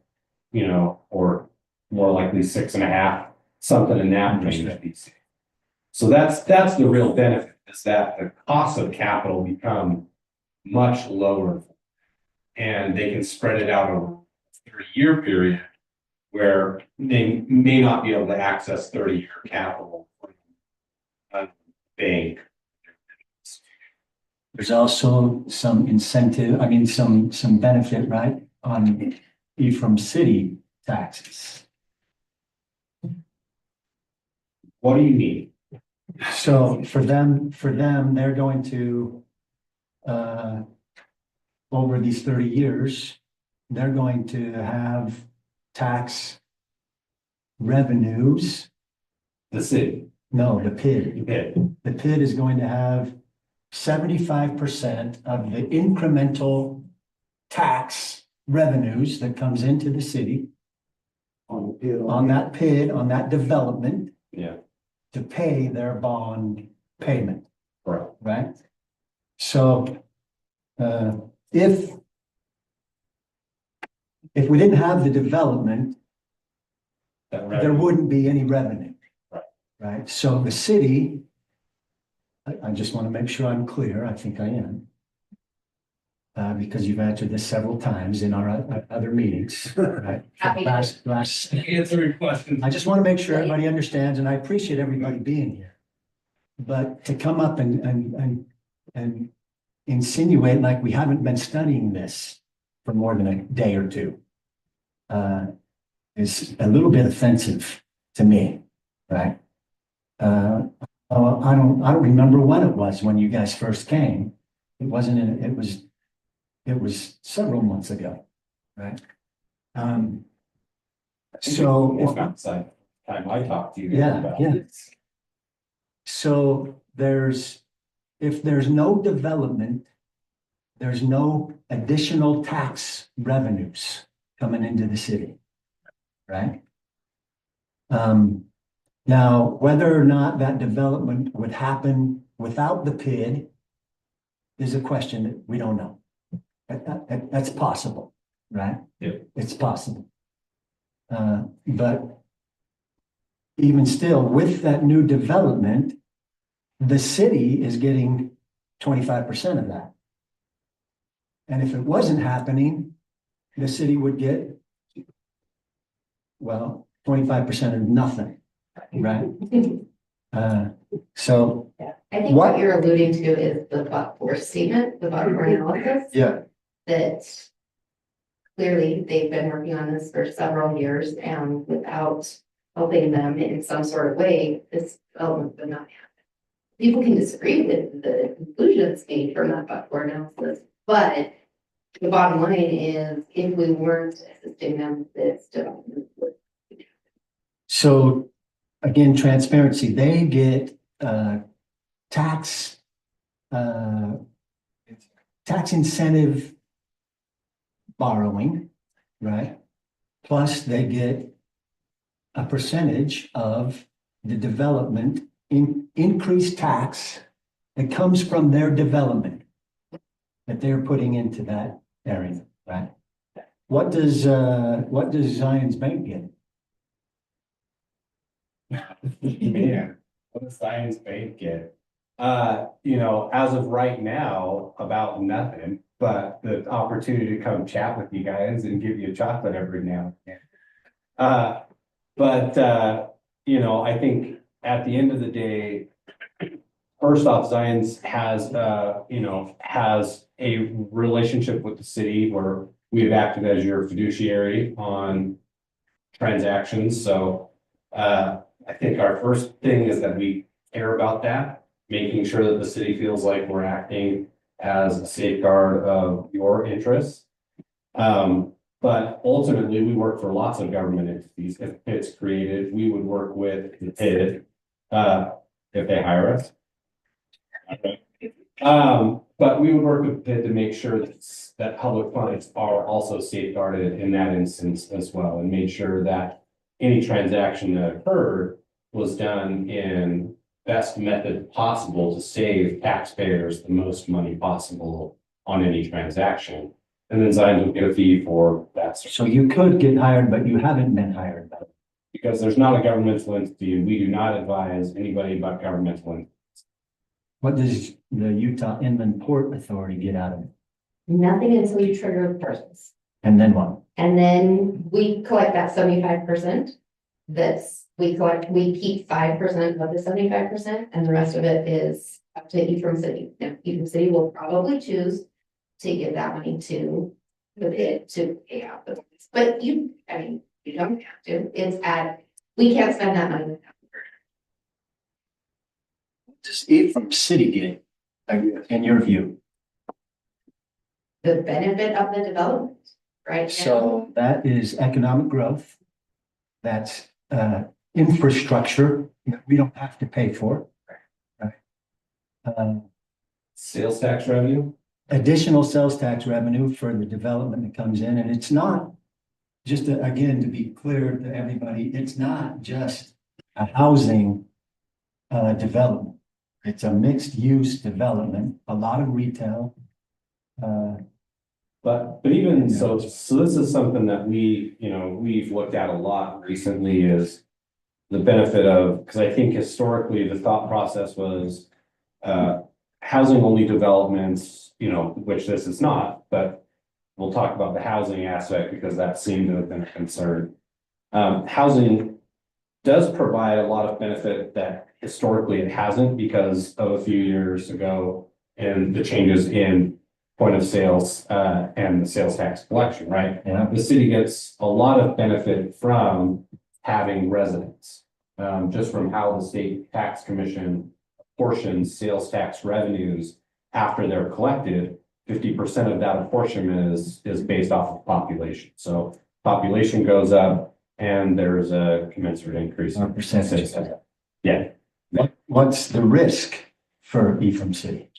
or more likely 6.5%, something in that range. So that's the real benefit, is that the cost of capital become much lower. And they can spread it out over a 30-year period where they may not be able to access 30-year capital from a bank. There's also some incentive, some benefit, right, on Ephraim city taxes. What do you need? So for them, they're going to, over these 30 years, they're going to have tax revenues. The city. No, the PID. PID. The PID is going to have 75% of the incremental tax revenues that comes into the city on that PID, on that development. Yeah. To pay their bond payment. Right. Right? So, if we didn't have the development, there wouldn't be any revenue. Right. Right? So the city, I just want to make sure I'm clear. I think I am. Because you've answered this several times in our other meetings, right? Last. Answer your question. I just want to make sure everybody understands, and I appreciate everybody being here. But to come up and insinuate like we haven't been studying this for more than a day or two is a little bit offensive to me, right? I don't remember when it was when you guys first came. It wasn't. It was several months ago, right? So if outside time I talked to you. Yeah. So if there's no development, there's no additional tax revenues coming into the city, right? Now, whether or not that development would happen without the PID is a question that we don't know. That's possible, right? Yeah. It's possible. But even still, with that new development, the city is getting 25% of that. And if it wasn't happening, the city would get, 25% of nothing, right? So. I think what you're alluding to is the but-for statement, the but-for analysis. Yeah. That clearly they've been working on this for several years, and without helping them in some sort of way, this development would not happen. People can disagree with the conclusions made from that but-for analysis, but the bottom line is if we weren't assisting them, this development would. So again, transparency, they get tax incentive borrowing, right? Plus they get a percentage of the development increased tax that comes from their development that they're putting into that area, right? What does Zion's Bank get? Man, what does Zion's Bank get? As of right now, about nothing, but the opportunity to come chat with you guys and give you a chocolate every now and then. I think at the end of the day, first off, Zions has, has a relationship with the city where we've acted as your fiduciary on transactions. So, I think our first thing is that we care about that, making sure that the city feels like we're acting as a safeguard of your interests. But ultimately, we work for lots of government entities. If it's created, we would work with the PID, if they hire us. But we would work with PID to make sure that public funds are also safeguarded in that instance as well, and made sure that any transaction that occurred was done in best method possible to save taxpayers the most money possible on any transaction. And then Zions would get a fee for that. So you could get hired, but you haven't been hired. Because there's not a governmental entity, and we do not advise anybody about governmental entities. What does the Utah Inland Port Authority get out of it? Nothing until you trigger the purchase. And then what? And then we collect that 75%. We keep 5% of the 75%, and the rest of it is up to Ephraim City. Now, Ephraim City will probably choose to give that money to the bid to pay out the bonds. But you don't have to. We can't spend that money without. Does Ephraim City get, in your view? The benefit of the development, right? So that is economic growth. That's infrastructure that we don't have to pay for. Right. Sales tax revenue? Additional sales tax revenue for the development that comes in. And it's not, just to, again, to be clear to everybody, it's not just a housing development. It's a mixed use development, a lot of retail. But even so this is something that we've looked at a lot recently, is the benefit of, because I think historically the thought process was housing only developments, which this is not, but we'll talk about the housing aspect because that seemed to have been a concern. Housing does provide a lot of benefit that historically it hasn't, because of a few years ago and the changes in point of sales and the sales tax collection, right? Yeah. The city gets a lot of benefit from having residents, just from how the state tax commission apportions sales tax revenues after they're collected. 50% of that apportionment is based off of population. So population goes up and there's a commensurate increase in Percentage. Yeah. What's the risk for Ephraim City?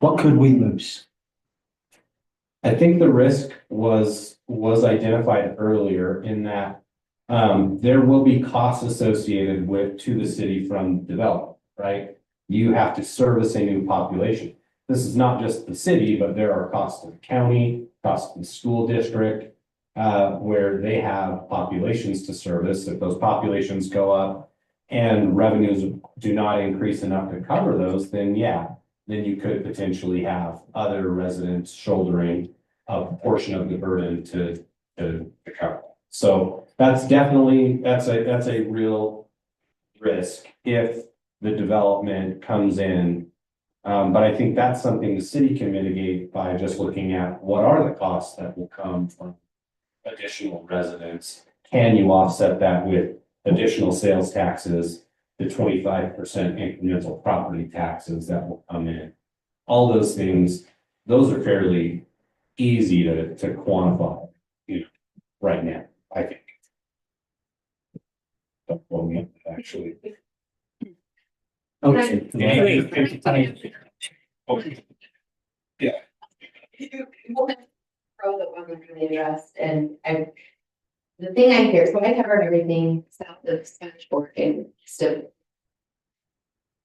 What could we lose? I think the risk was identified earlier in that there will be costs associated to the city from development, right? You have to service a new population. This is not just the city, but there are costs to the county, costs to the school district, where they have populations to service. If those populations go up and revenues do not increase enough to cover those, then you could potentially have other residents shouldering a portion of the burden to cover. So that's a real risk if the development comes in. But I think that's something the city can mitigate by just looking at what are the costs that will come from additional residents. Can you offset that with additional sales taxes, the 25% incremental property taxes that will come in? All those things, those are fairly easy to quantify, right now, I think. Well, we actually. Okay. Yeah. Pro that wasn't really addressed, and the thing I hear, so I covered everything south of Spanish Fork and so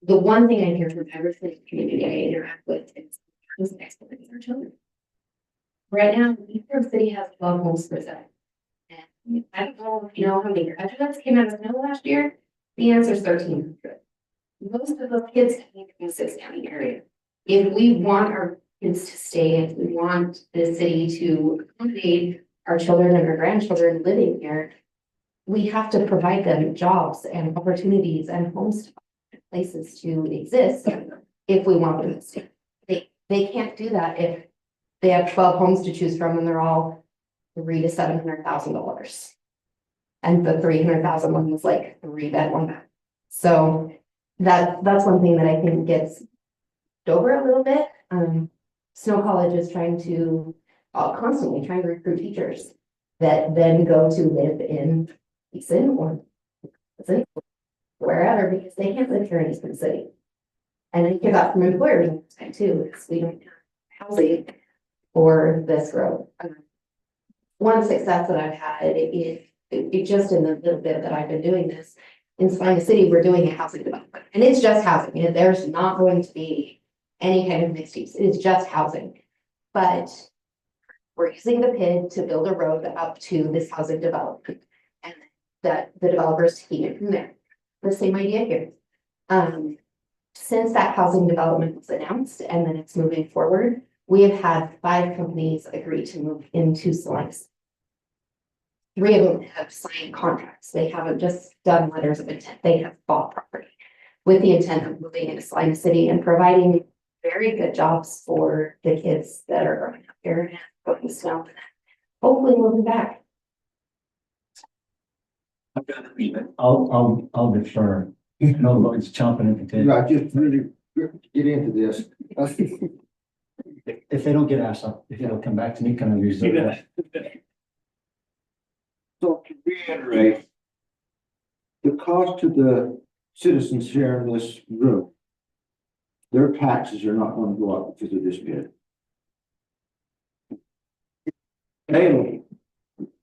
the one thing I hear from every single community I interact with is who's next to our children. Right now, Ephraim City has 12 homes per sale. And I don't know if you know how many graduates came out of Snow last year. The answer is 1,300. Most of those kids came from the 6 county area. If we want our kids to stay, if we want the city to accommodate our children and our grandchildren living here, we have to provide them jobs and opportunities and homes, places to exist if we want them to. They can't do that if they have 12 homes to choose from and they're all $300,000 to $700,000. And the 300,000 one was like 3-bed, 1-bath. So that's one thing that I think gets over a little bit. Snow College is trying to constantly trying to recruit teachers that then go to live in Easton or wherever, because they can't live here in Easton City. And I hear that from employers too, because we don't have housing for this growth. One success that I've had is it just in the little bit that I've been doing this, in Salina City, we're doing a housing development, and it's just housing. There's not going to be any kind of mixed use. It's just housing. But we're using the PID to build a road up to this housing development, and that the developers taking it from there. The same idea here. Since that housing development was announced and then it's moving forward, we have had 5 companies agree to move into Salina. 3 of them have signed contracts. They haven't just done letters of intent. They have bought property with the intent of moving into Salina City and providing very good jobs for the kids that are growing up here and going to snow. Hopefully moving back. I'll defer. No, Lloyd's chomping at the bit. I just really get into this. If they don't get asked, if they'll come back to me, can I reserve that? So to reiterate, the cost to the citizens here in this room, their taxes are not going to go up because of this bid. Mainly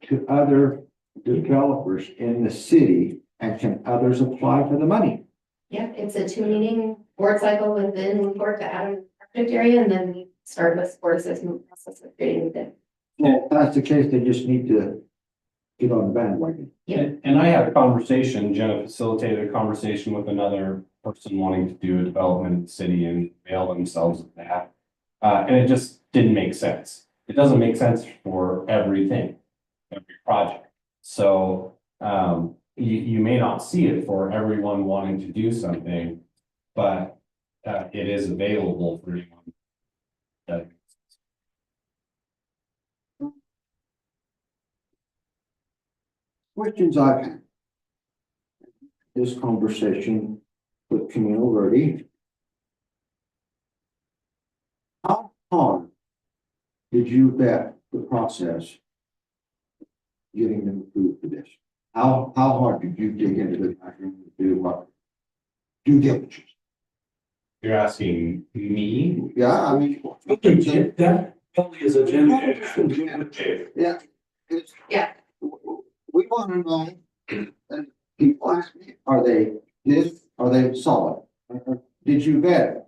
to other developers in the city, and can others apply for the money? Yeah, it's a 2-meeting board cycle within the board to add a project area, and then we start with board assessment process of creating the. Well, if that's the case, they just need to get on the bandwagon. Yeah. And I had a conversation, Jenna facilitated a conversation with another person wanting to do a development in the city and avail themselves of that. And it just didn't make sense. It doesn't make sense for everything, every project. So, you may not see it for everyone wanting to do something, but it is available for anyone. Questions I've had. This conversation with Camille Verdi. How hard did you vet the process getting them approved for this? How hard did you dig into the background to do what? Due diligence? You're asking me? Yeah, I mean. That only is a generator. Yeah. Yeah. We want to know, and people ask me, are they solid? Did you vet?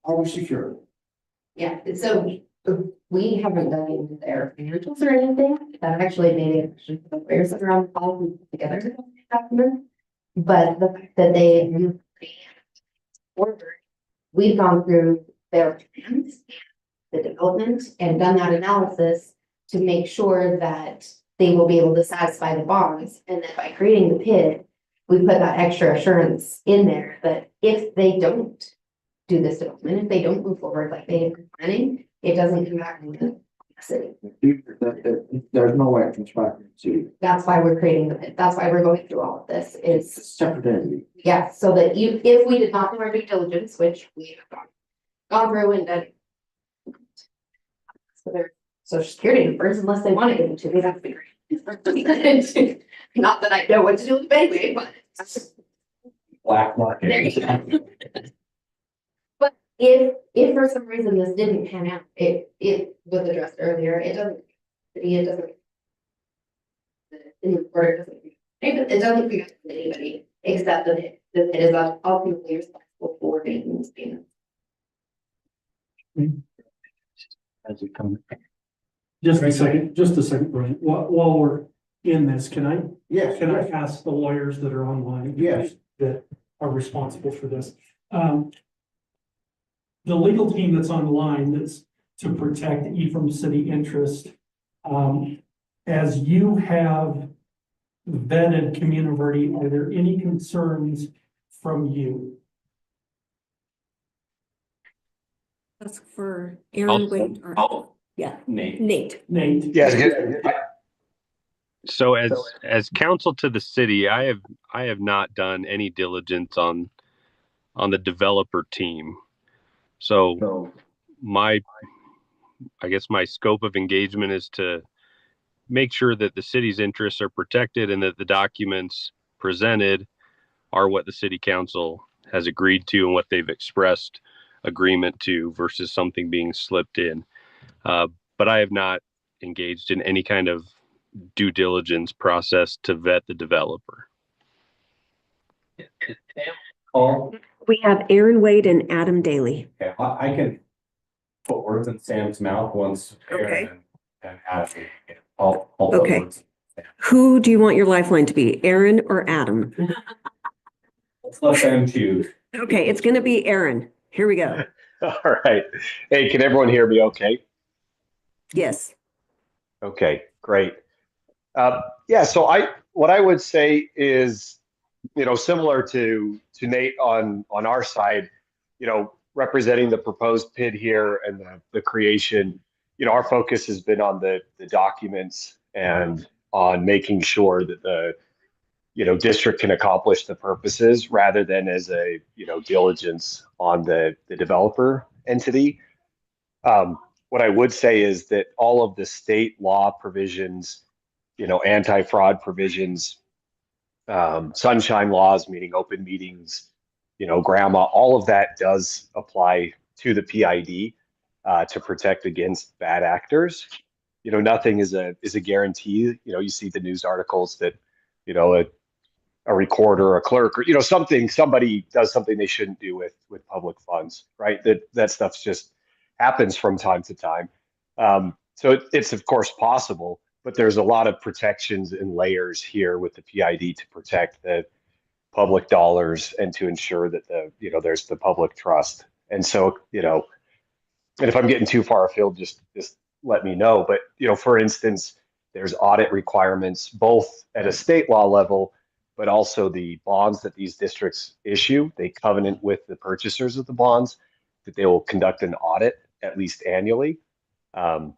Are we secure? Yeah, so we haven't done any of their financials or anything. That actually made it actually for the lawyers that are on the call who put together the document. But the fact that they moved forward, we've gone through their plans, the development, and done that analysis to make sure that they will be able to satisfy the bonds. And then by creating the PID, we put that extra assurance in there that if they don't do this development, if they don't move forward like they have been planning, it doesn't come back into the city. There's no way it comes back in the city. That's why we're creating the PID. That's why we're going through all of this It's a is, separate entity. yeah, so that if we did not do our due diligence, which we have gone through and done. So their social security numbers, unless they want to give them to me, that's be great. Not that I know what to do with them anyway, but. Black market. There you go. But if for some reason this didn't pan out, it was addressed earlier, it doesn't. In the order doesn't. It doesn't connect with anybody except that it is ultimately responsible for making this payment. As it comes. Just a second, Brian. While we're in this, can I Yes. ask the lawyers that are online? Yes. That are responsible for this. The legal team that's online that's to protect Ephraim city interest. As you have vetted community, are there any concerns from you? Ask for Aaron Wade or, yeah, Nate. Nate. Nate? Yeah, it's good. So as counsel to the city, I have not done any diligence on the developer team. So I guess my scope of engagement is to make sure that the city's interests are protected and that the documents presented are what the city council has agreed to and what they've expressed agreement to versus something being slipped in. But I have not engaged in any kind of due diligence process to vet the developer. We have Aaron Wade and Adam Daly. Okay, I can put words in Sam's mouth once Aaron and Adam. I'll put Okay. words. Who do you want your lifeline to be, Aaron or Adam? Let's let them choose. Okay, it's going to be Aaron. Here we go. All right. Hey, can everyone hear me okay? Yes. Okay, great. Yeah, so what I would say is, similar to Nate on our side, representing the proposed PID here and the creation, our focus has been on the documents and on making sure that the district can accomplish the purposes rather than as a diligence on the developer entity. What I would say is that all of the state law provisions, anti-fraud provisions, sunshine laws, meaning open meetings, grandma, all of that does apply to the PID to protect against bad actors. Nothing is a guarantee. You see the news articles that, a recorder, a clerk, or somebody does something they shouldn't do with public funds, right? That stuff just happens from time to time. So it's of course possible, but there's a lot of protections and layers here with the PID to protect the public dollars and to ensure that there's the public trust. And so, and if I'm getting too far afield, just let me know. But, for instance, there's audit requirements both at a state law level, but also the bonds that these districts issue. They covenant with the purchasers of the bonds that they will conduct an audit at least annually, and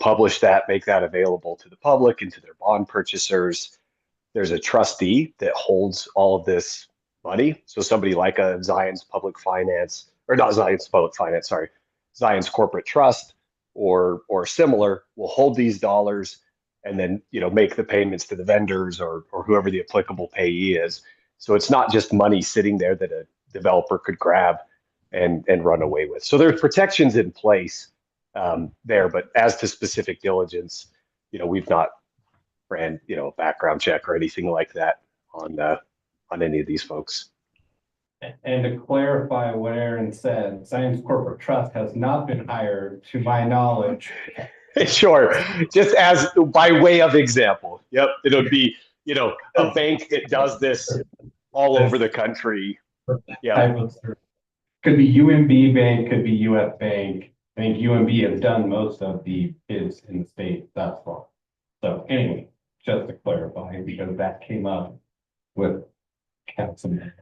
publish that, make that available to the public and to their bond purchasers. There's a trustee that holds all of this money. So somebody like a Zion's Public Finance, or not Zion's Public Finance, sorry, Zion's Corporate Trust or similar will hold these dollars and then make the payments to the vendors or whoever the applicable payee is. So it's not just money sitting there that a developer could grab and run away with. So there's protections in place there, but as to specific diligence, we've not ran a background check or anything like that on any of these folks. And to clarify what Aaron said, Zion's Corporate Trust has not been hired, to my knowledge. Sure, just as by way of example. Yep, it would be a bank that does this all over the country. Yeah, could be UMB Bank, could be US Bank. I think UMB has done most of the bids in the state thus far. So anyway, just to clarify, because that came up with Councilman.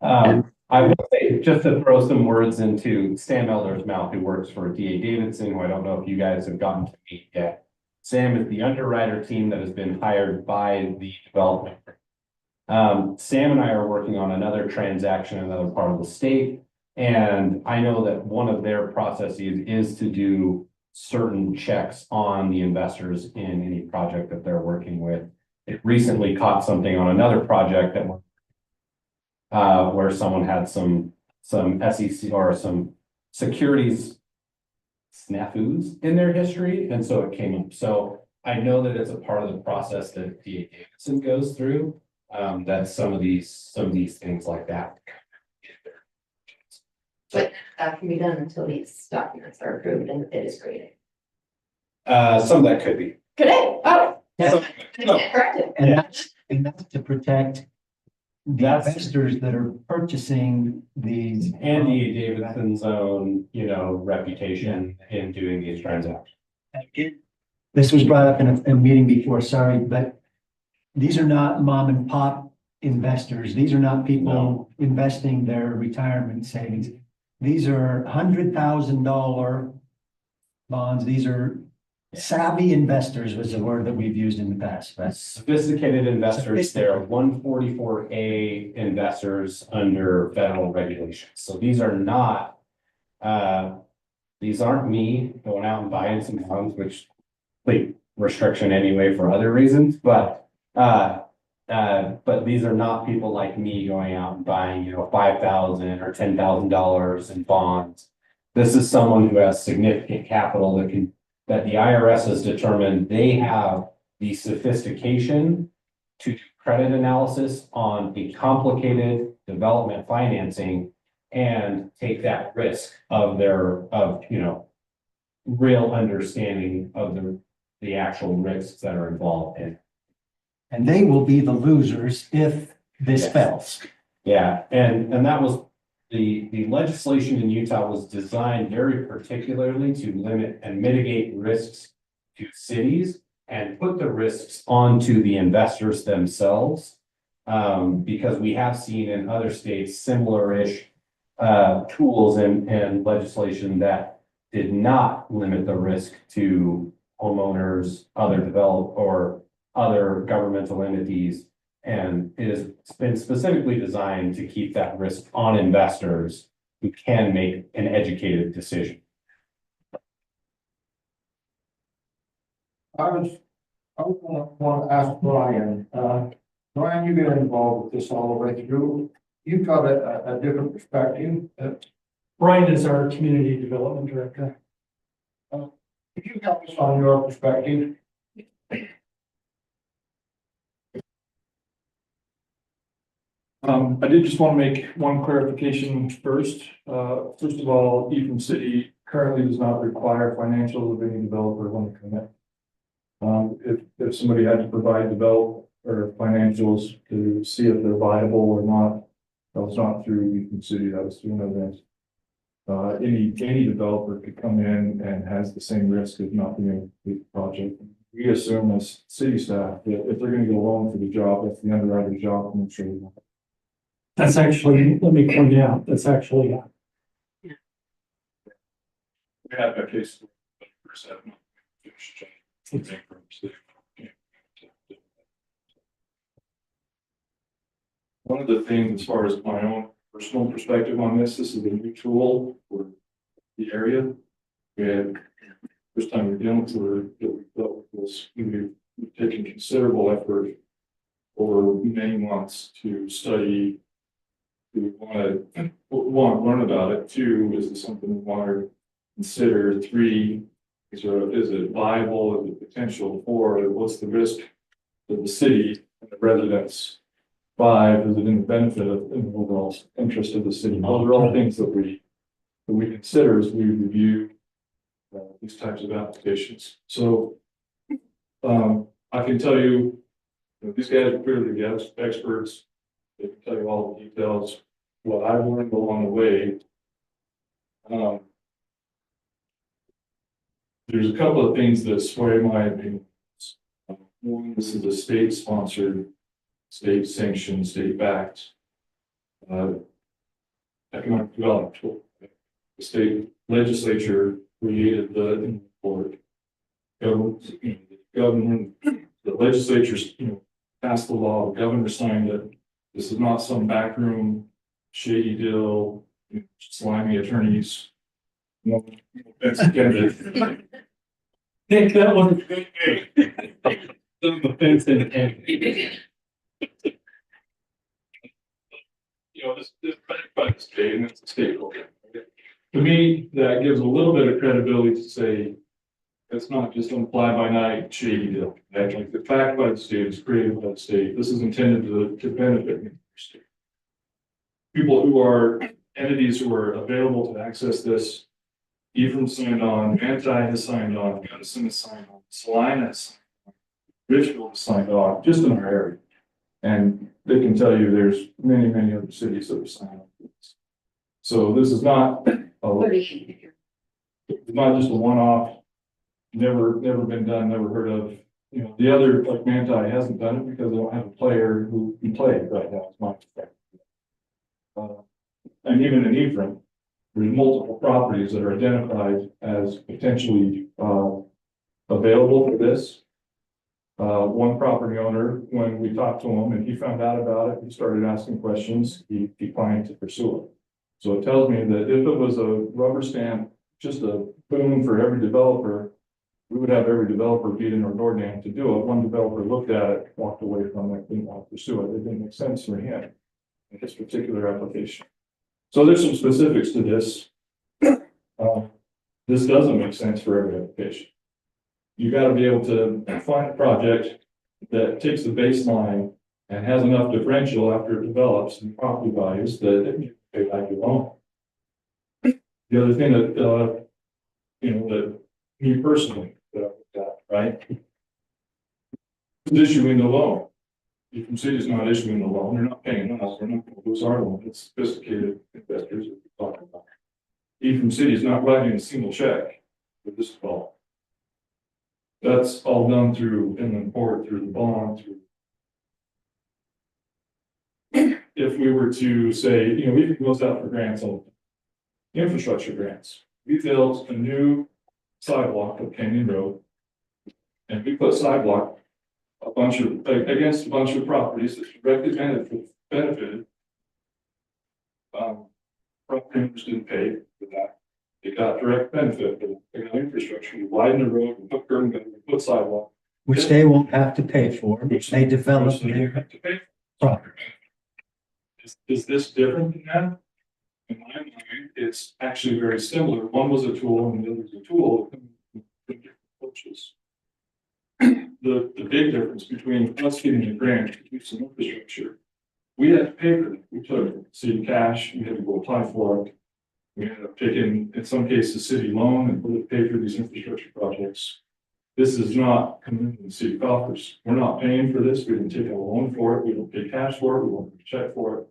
I will say, just to throw some words into Sam Elder's mouth, who works for DA Davidson, who I don't know if you guys have gotten to meet yet. Sam is the underwriter team that has been hired by the development. Sam and I are working on another transaction in another part of the state. And I know that one of their processes is to do certain checks on the investors in any project that they're working with. It recently caught something on another project that where someone had some SEC or some securities snafus in their history, and so it came up. So I know that it's a part of the process that DA Davidson goes through. That some of these things like that. But that can be done until these documents are approved and the bid is created. Some of that could be. Could it? Oh. That's- Corrected. And that's to protect the investors that are purchasing these. And DA Davidson's own, reputation in doing these transactions. Again, this was brought up in a meeting before, sorry, but these are not mom and pop investors. These are not people investing their retirement savings. These are $100,000 bonds. These are savvy investors was the word that we've used in the past, but Sophisticated investors, they're 144A investors under federal regulations. So these are not, these aren't me going out and buying some bonds, which complete restriction anyway for other reasons, but these are not people like me going out and buying, $5,000 or $10,000 in bonds. This is someone who has significant capital that the IRS has determined they have the sophistication to do credit analysis on a complicated development financing and take that risk of real understanding of the actual risks that are involved in. and they will be the losers if this fails. Yeah, and that was the legislation in Utah was designed very particularly to limit and mitigate risks to cities and put the risks onto the investors themselves. Because we have seen in other states similar-ish tools and legislation that did not limit the risk to homeowners, other governmental entities. And it's been specifically designed to keep that risk on investors who can make an educated decision. I want to ask Brian, Brian, you get involved with this all the way through. You've got a different perspective. Brian is our community development director. Could you help us on your perspective? I did just want to make one clarification first. First of all, Ephraim City currently does not require financials of any developer when they commit. If somebody had to provide or financials to see if they're viable or not, that was not through Ephraim City, that was through an event. Any developer could come in and has the same risk of not being able to complete the project. We assume as city staff that if they're going to go along for the job, that's the underwriter's job to make sure they want. That's actually, let me point out, that's actually. We have a case. One of the things, as far as my own personal perspective on this is a new tool for the area. And first time we're dealing with it, we felt was we've taken considerable effort over many months to study. We want to learn about it. Two, is it something we want to consider? Three, is it viable? Is it potential? Four, what's the risk to the city and the residents? Five, is it in the benefit of in the overall interest of the city? Those are all things that we consider as we review these types of applications. So I can tell you, these guys are clearly the experts. They can tell you all the details. What I've learned along the way, there's a couple of things that sway my opinion. One, this is a state-sponsored, state-sanctioned, state-backed economic development tool. The state legislature created the board. Government, the legislatures, passed the law. The governor signed it. This is not some backroom shady deal, slimy attorneys. No offense again. Think that one. Some offense and this backed by the state, and it's a stakeholder. To me, that gives a little bit of credibility to say it's not just a fly-by-night shady deal. Actually, the fact by the state is created by the state. This is intended to benefit the state. People who are entities who are available to access this. Ephraim signed on, Manti has signed on, Gunnison has signed on, Salina has signed on, Richfield has signed on, just in our area. And they can tell you there's many, many other cities that have signed on for this. So this is not just a one-off never been done, never heard of. You know, the other, like Manti hasn't done it because they don't have a player who can play right now, it's my perspective. And even in Ephraim, there's multiple properties that are identified as potentially, available for this. One property owner, when we talked to him and he found out about it, he started asking questions, he declined to pursue it. So it tells me that if it was a rubber stamp, just a boom for every developer, we would have every developer beating our door down to do it. One developer looked at it, walked away from it, didn't want to pursue it. It didn't make sense for him in his particular application. So there's some specifics to this. This doesn't make sense for every application. You got to be able to find a project that takes the baseline and has enough differential after it develops and property values that it can pay back your loan. The other thing that, you know, that me personally, that I looked at, right? Who's issuing the loan? Ephraim City is not issuing the loan. They're not paying us. They're not going to lose our loan. It's sophisticated investors that we're talking about. Ephraim City is not writing a single check for this development. That's all done through inland port, through the bond, through. If we were to say, you know, we could goes out for grants on infrastructure grants. We built a new sidewalk of Canyon Road. And we put sidewalk against a bunch of properties that directly benefited. Property owners didn't pay for that. It got direct benefit, but they got infrastructure. You widen the road, we put curb and gutter, we put sidewalk. Which they won't have to pay for, which they develop their property. Is this different than that? In my mind, it's actually very similar. One was a tool and the other was a tool. Approaches. The big difference between us getting a grant to do some infrastructure, we had to pay for it. We took city cash, we had to go apply for it. We ended up taking, in some cases, city loan and put it pay for these infrastructure projects. This is not coming from the city coffers. We're not paying for this. We didn't take a loan for it. We don't pay cash for it. We won't check for it.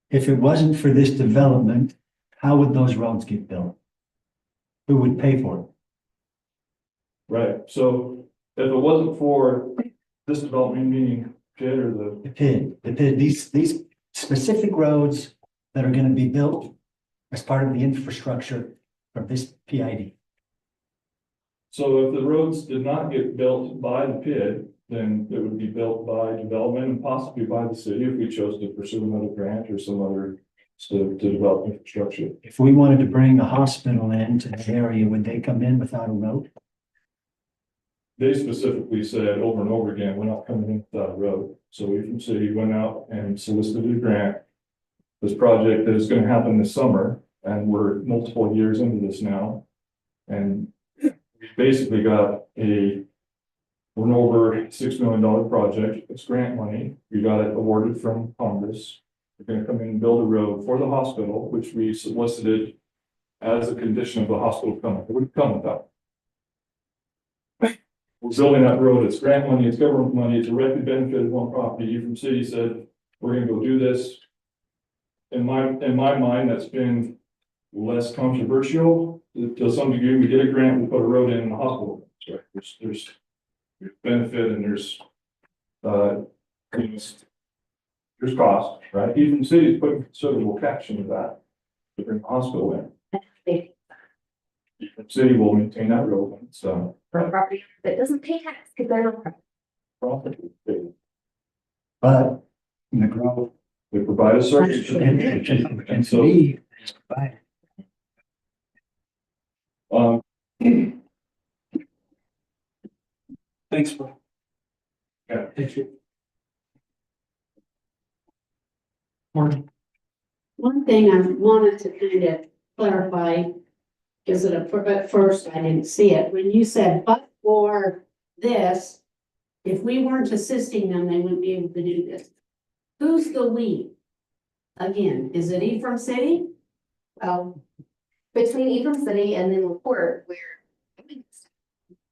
If it wasn't for this development, how would those roads get built? Who would pay for it? Right. So if it wasn't for this development, meaning PID or The PID, these specific roads that are gonna be built as part of the infrastructure of this PID. So if the roads did not get built by the PID, then it would be built by development and possibly by the city if we chose to pursue another grant or some other to develop infrastructure. If we wanted to bring a hospital into the area, would they come in without a road? They specifically said over and over again, we're not coming in without a road. So Ephraim City went out and solicited a grant. This project is going to happen this summer, and we're multiple years into this now. And we basically got an over $6 million project. It's grant money. We got it awarded from Congress. We're going to come in and build a road for the hospital, which we solicited as a condition of the hospital coming. It would come without. We're building that road. It's grant money. It's government money. It directly benefited one property. Ephraim City said, we're going to go do this. In my mind, that's been less controversial. To some degree, we get a grant, we put a road in the hospital. Right? There's benefit and there's cost, right? Ephraim City is putting considerable cash into that to bring the hospital in. Ephraim City will maintain that road. So For a property that doesn't pay tax because they're not profit. But in the growth. We provide a service. And so. Thanks, bro. Yeah, thank you. Martin. One thing I wanted to kind of clarify is that at first I didn't see it. When you said, but for this, if we weren't assisting them, they wouldn't be able to do this. Who's the we? Again, is it Ephraim City? Between Ephraim City and then LaPorte, where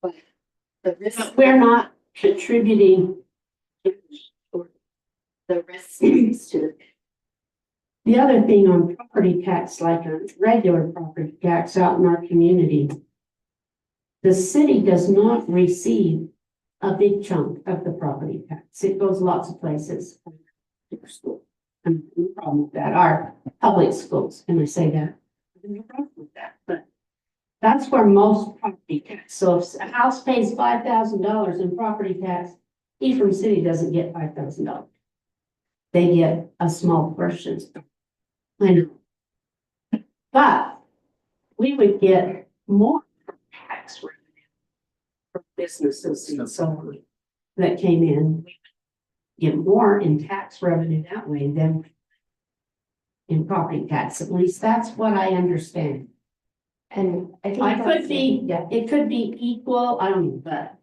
but the risk. But we're not contributing The risk is to the other thing on property tax, like a regular property tax out in our community. the city does not receive a big chunk of the property tax. It goes lots of places. And no problem with that, our public schools, and I say that, no problem with that, but that's where most property tax, so if a house pays $5,000 in property tax, Ephraim City doesn't get $5,000. They get a small portion. I know. But we would get more tax revenue from businesses and so on that came in. We would get more in tax revenue that way than in property tax. At least that's what I understand. And I think. I could be, Yeah. it could be equal, I don't know, but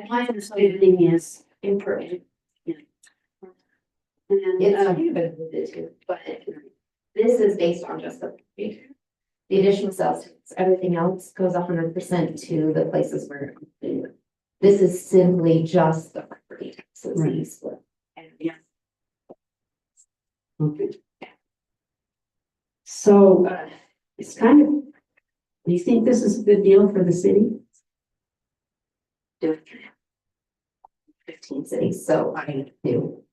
my understanding is important. And, It's a bit of it too, but this is based on just the. The additional sales tax, everything else goes 100% to the places where. This is simply just the property taxes that you split. And yeah. okay. So, it's kind of, do you think this is a good deal for the city? Do it. 15 cities, so I do.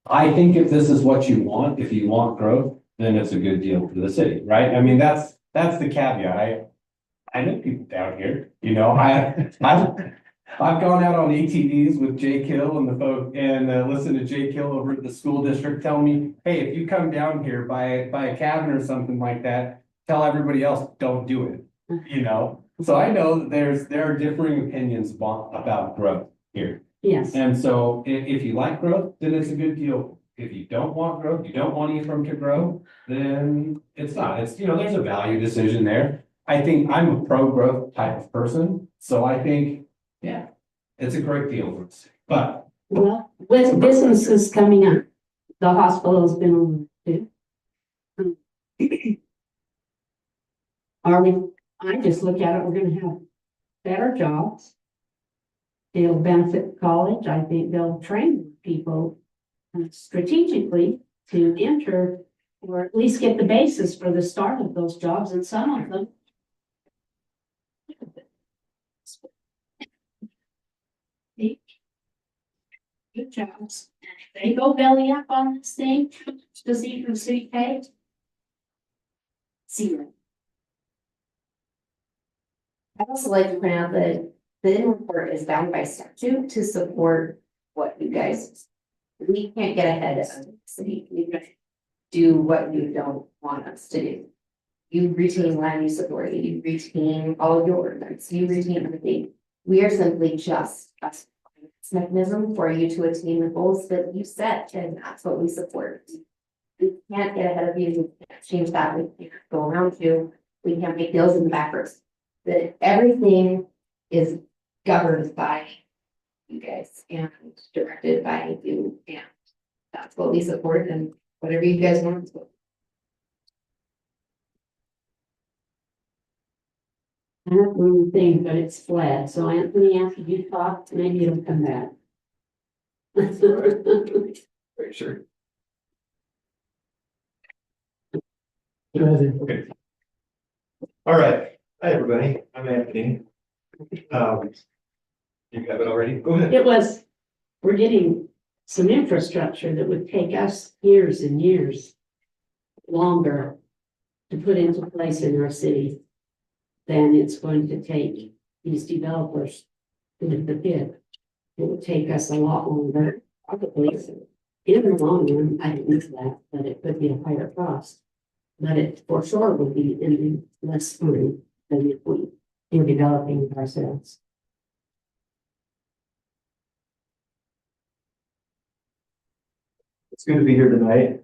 I think if this is what you want, if you want growth, then it's a good deal for the city, right? I mean, that's the caveat. I know people down here, you know, I've gone out on ATVs with Jake Hill and the folk and listen to Jake Hill over at the school district tell me, hey, if you come down here by a cabin or something like that, tell everybody else, don't do it, you know? So I know that there are differing opinions about growth here. Yes. And so if you like growth, then it's a good deal. If you don't want growth, you don't want Ephraim to grow, then it's not. It's, you know, there's a value decision there. I think I'm a pro-growth type of person, so I think, yeah, it's a great deal for us. But well, with businesses coming up, the hospital has been on too. I just look at it, we're gonna have better jobs. It'll benefit the college. I think they'll train people strategically to enter or at least get the basis for the start of those jobs, and some of them. Good jobs. And if they go belly up on this thing, does Ephraim City pay? Zero. I'd also like to point out that the in report is bound by statute to support what you guys. We can't get ahead of the city. We just do what you don't want us to do. You retain land use authority, you retain all your ordinance, you retain everything. We are simply just a mechanism for you to attain the goals that you set, and that's what we support. We can't get ahead of you, we can't change that, we can't go around you, we can't make deals in the backwards. That everything is governed by you guys and directed by you, and that's what we support, and whatever you guys want. I have one thing, but it's flat. So Anthony, after you talk, maybe it'll come back. Very sure. Go ahead. Okay. All right. Hi, everybody. I'm Anthony. You have it already? Go ahead. It was, we're getting some infrastructure that would take us years and years longer to put into place in our city than it's going to take these developers to hit the bid. It would take us a lot longer, probably. In the long run, I don't know that, but it could be a higher cost. But it for sure would be in less money than if we were developing it ourselves. It's good to be here tonight.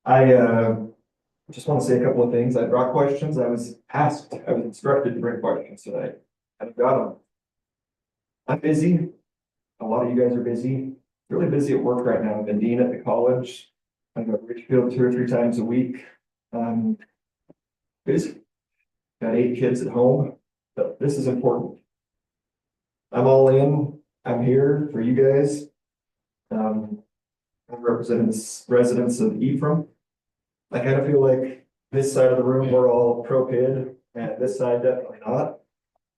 I just want to say a couple of things. I brought questions. I was instructed to bring questions tonight. I've got them. I'm busy. A lot of you guys are busy. Really busy at work right now. I've been dean at the college. I go to Richfield 2 or 3 times a week. Busy. Got 8 kids at home, but this is important. I'm all in. I'm here for you guys. I'm representing the residents of Ephraim. I kind of feel like this side of the room, we're all pro PID, and this side definitely not.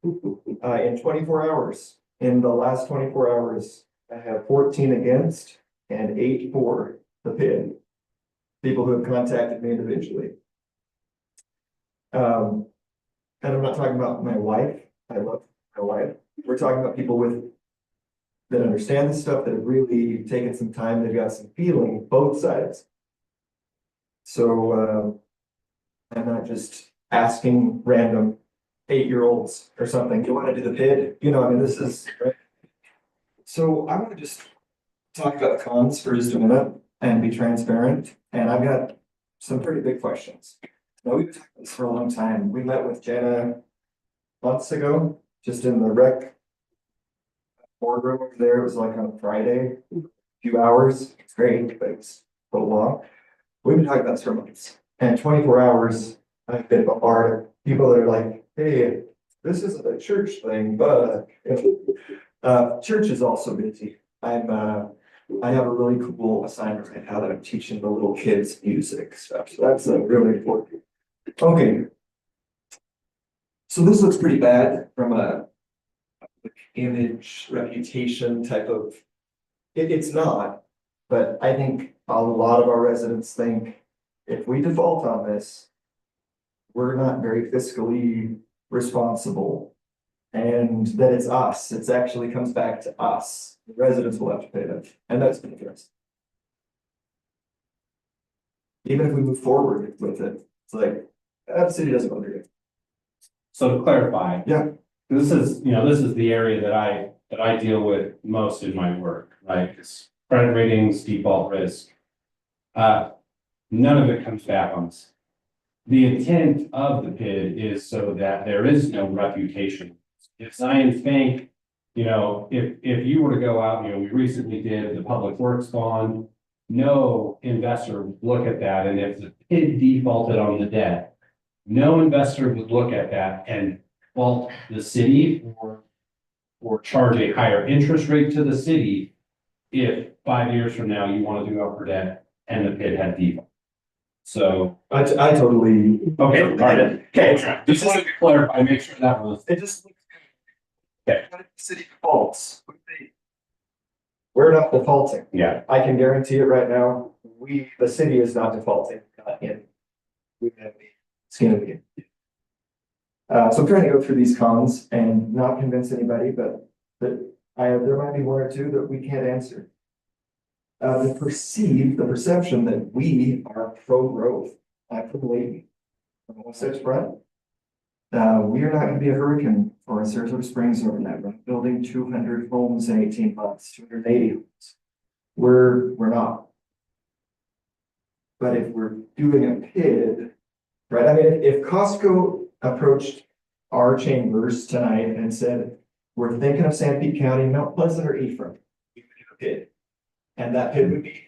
In 24 hours, in the last 24 hours, I have 14 against and 8 for the PID. People who have contacted me individually. And I'm not talking about my wife. I love my wife. We're talking about people that understand this stuff, that have really taken some time. They've got some feeling, both sides. So, I'm not just asking random 8-year-olds or something, you want to do the PID? You know, I mean, this is, right? So I want to just talk about the cons for just a minute and be transparent. And I've got some pretty big questions. Now, we've been talking about this for a long time. We met with Jenna months ago, just in the rec boardroom over there. It was like on a Friday, a few hours. It's great, but it's a little long. We've been talking about this for months. And 24 hours, I've been bombarded. People that are like, hey, this isn't a church thing, but church is also busy. I have a really cool assignment right now that I'm teaching the little kids music stuff. So that's really important. Okay. So this looks pretty bad from a image, reputation type of, it's not, but I think a lot of our residents think if we default on this, we're not very fiscally responsible. And that it's us, it's actually comes back to us. The residents will have to pay that, and that's been addressed. Even if we move forward with it, it's like, the city doesn't want to do it. So to clarify. Yeah. This is the area that I deal with most in my work, right? It's credit ratings, default risk. None of it comes back on us. The intent of the PID is so that there is no reputation. If Zions Bank, if you were to go out, we recently did the public works bond, no investor would look at that. And if the PID defaulted on the debt, no investor would look at that and fault the city or charge a higher interest rate to the city if 5 years from now you want to do upper debt and the PID had default. So I totally. Okay, all right. Okay, just wanted to clarify, make sure that was. It just looks. Okay. What if the city defaults? We're not defaulting. Yeah. I can guarantee it right now. The city is not defaulting. We have the skin of the game. So I'm trying to go through these cons and not convince anybody, but there might be one or two that we can't answer. The perception that we are pro-growth, pro-lady, from the Wasatch Front. We are not going to be a hurricane or a Saratoga Springs overnight. We're building 200 homes in 18 months, 280 homes. We're not. But if we're doing a PID, right? I mean, if Costco approached our chambers tonight and said, we're thinking of Sanpete County, Mount Pleasant, or Ephraim, we would do a PID. And that PID would be,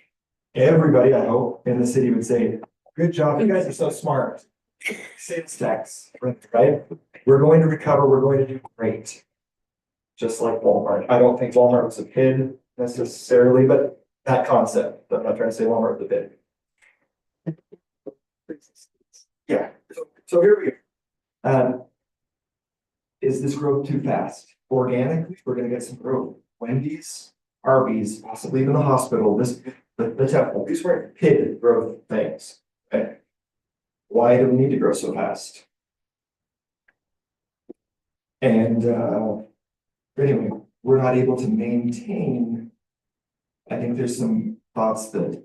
everybody, I hope, in the city would say, good job, you guys are so smart. Sales tax, right? We're going to recover, we're going to do great. Just like Walmart. I don't think Walmart was a PID necessarily, but that concept. I'm not trying to say Walmart was a PID. Yeah, so here we go. Is this growth too fast? Organically, we're gonna get some growth. Wendy's, Arby's, possibly even the hospital, the temple, these weren't PID growth things. Okay. Why do we need to grow so fast? And anyway, we're not able to maintain. I think there's some thoughts that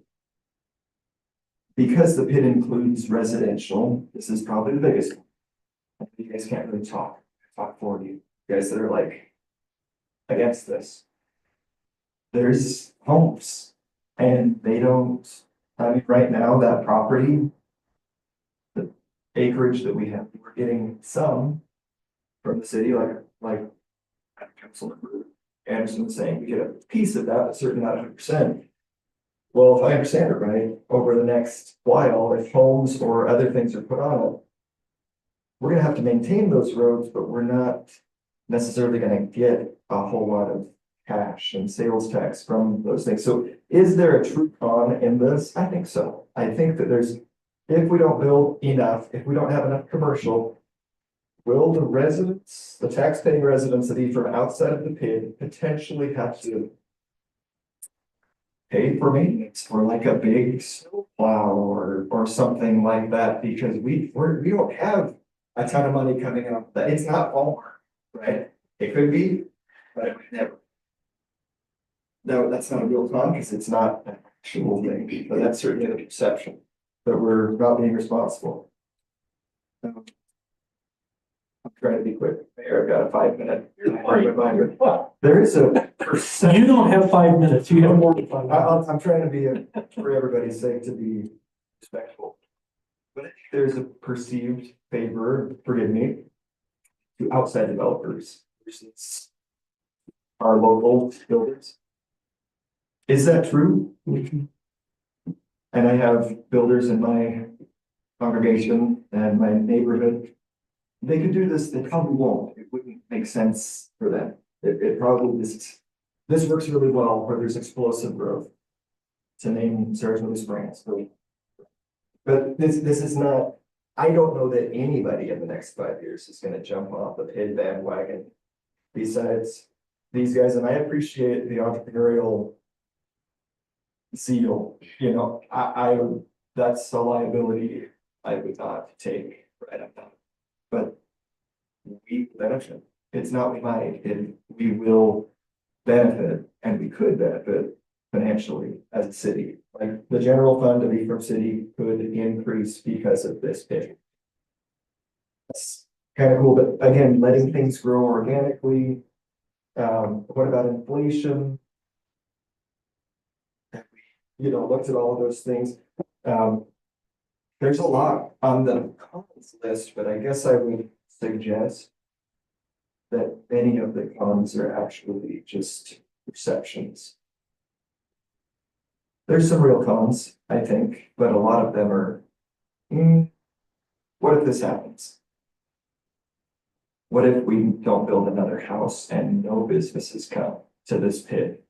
because the PID includes residential, this is probably the biggest one. You guys can't really talk for you guys that are like against this. There's homes and they don't, I mean, right now that property, the acreage that we have, we're getting some from the city, like Councilmember Anderson was saying, we get a piece of that, but certainly not 100%. Well, if I understand it right, over the next while, if homes or other things are put on it, we're gonna have to maintain those roads, but we're not necessarily gonna get a whole lot of cash and sales tax from those things. So is there a true con in this? I think so. I think that there's if we don't build enough, if we don't have enough commercial, will the residents, the tax-paying residents of Ephraim outside of the PID potentially have to pay for maintenance for like a big snowplow or something like that? Because we don't have a ton of money coming up, that it's not Walmart, right? It could be, but it would never. No, that's not a real con, because it's not an actual thing, but that's certainly the perception that we're not being responsible. I'm trying to be quick, Mayor, I've got a 5-minute. There is a percent. You don't have 5 minutes, you have more than 5 minutes. I'm trying to be, for everybody's sake, to be respectful. But I think there's a perceived favor, forgive me, to outside developers versus our local builders. Is that true? And I have builders in my congregation and my neighborhood. They could do this, they probably won't. It wouldn't make sense for them. It probably just, this works really well where there's explosive growth. To name Sarasota Springs. But this is not, I don't know that anybody in the next 5 years is gonna jump off the PID bandwagon. Besides these guys, and I appreciate the entrepreneurial zeal, you know, I that's a liability I would not take right up now. But we benefit. It's not we might, we will benefit, and we could benefit financially as a city. Like the general fund of Ephraim City could increase because of this PID. That's kind of cool, but again, letting things grow organically. What about inflation? You know, looked at all of those things. There's a lot on the cons list, but I guess I would suggest that many of the cons are actually just perceptions. There's some real cons, I think, but a lot of them are, what if this happens? What if we don't build another house and no businesses come to this PID?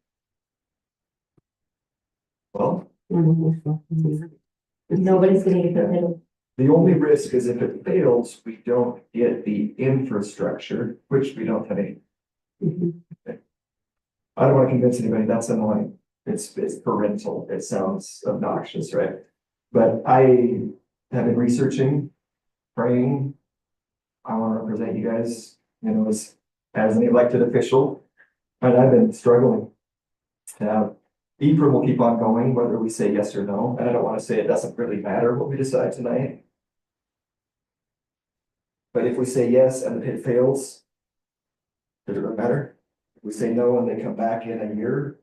Well, Nobody's gonna get their middle. the only risk is if it fails, we don't get the infrastructure, which we don't have any. I don't want to convince anybody that's annoying. It's parental. It sounds obnoxious, right? But I have been researching, praying. I want to represent you guys, you know, as an elected official, and I've been struggling. Ephraim will keep on going, whether we say yes or no. And I don't want to say it doesn't really matter what we decide tonight. But if we say yes and the PID fails, does it really matter? If we say no and they come back in a year,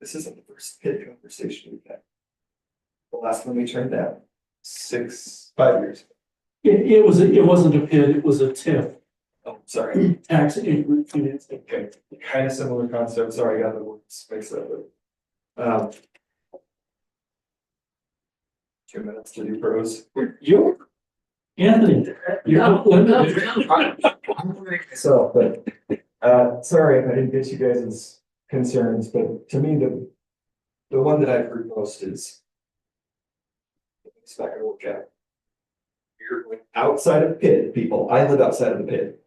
this isn't the first PID conversation we've had. The last one we turned down, 5 years. It wasn't a PID, it was a TIF. Oh, sorry. Tax increment financing. Okay, kind of similar concept. Sorry, I got the words mixed up. 2 minutes to do pros. Anthony, you're not limited. I'm learning myself, but sorry if I didn't get you guys' concerns, but to me, the one that I've heard most is it's not gonna work out. You're going outside of PID, people. I live outside of the PID.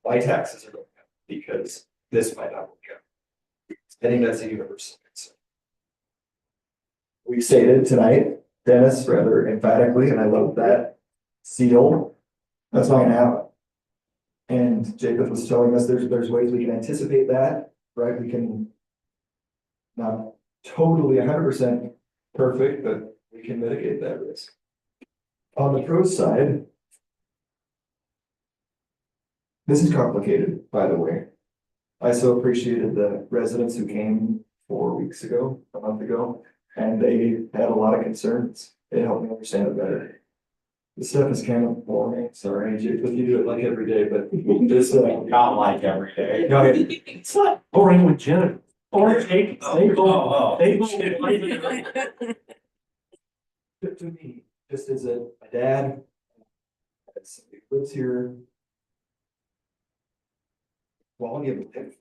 My taxes are going up because this might not work out. I think that's a universal concern. We stated tonight, Dennis, rather emphatically, and I love that seal. That's not gonna happen. And Jacob was telling us there's ways we can anticipate that, right? We can not totally 100% perfect, but we can mitigate that risk. On the pro side, this is complicated, by the way. I so appreciated the residents who came 4 weeks ago, a month ago, and they had a lot of concerns. It helped me understand it better. This stuff is kind of boring, sorry, Jacob, you do it like every day, but this, Not like every day. no, It's not boring with Jennifer. Or Jake, they both. to me, just as a dad, as somebody who lives here, quality of life.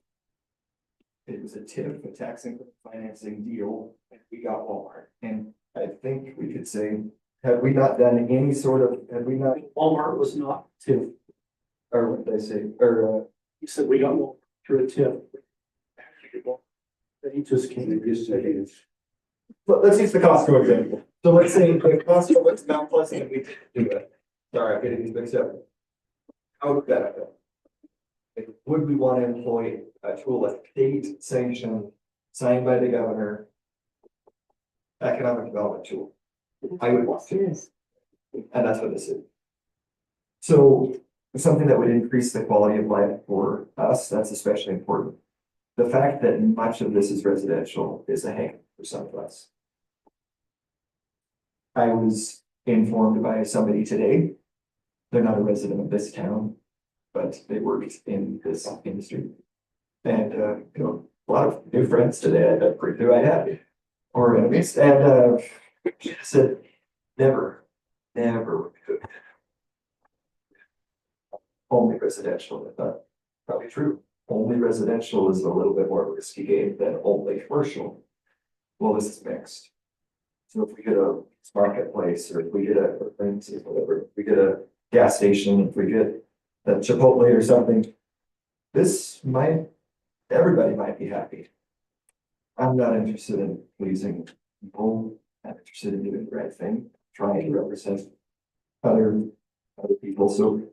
It was a TIF, a tax increment financing deal, and we got Walmart. And I think we could say Have we not done any sort of, have we not, Walmart was not TIF. or what did I say, or, He said we got one through a TIF. That he just came. let's use the Costco example. So let's say if Costco was Mount Pleasant and we didn't do it. Sorry, I'm getting these mixed up. How would that happen? Like, would we want to employ a tool, a state sanctioned, signed by the governor? Economic development tool? I would want to. And that's what this is. So something that would increase the quality of life for us, that's especially important. The fact that much of this is residential is a hang for some of us. I was informed by somebody today. They're not a resident of this town, but they worked in this industry. And, a lot of new friends today, I'm pretty sure I had, or enemies, and, she said, never could. Only residential, I thought, probably true. Only residential is a little bit more risky game than only commercial. Well, this is mixed. So if we get a marketplace, or if we get whatever, if we get a gas station, if we get a Chipotle or something, everybody might be happy. I'm not interested in pleasing people. I'm interested in doing the right thing, trying to represent other people. So,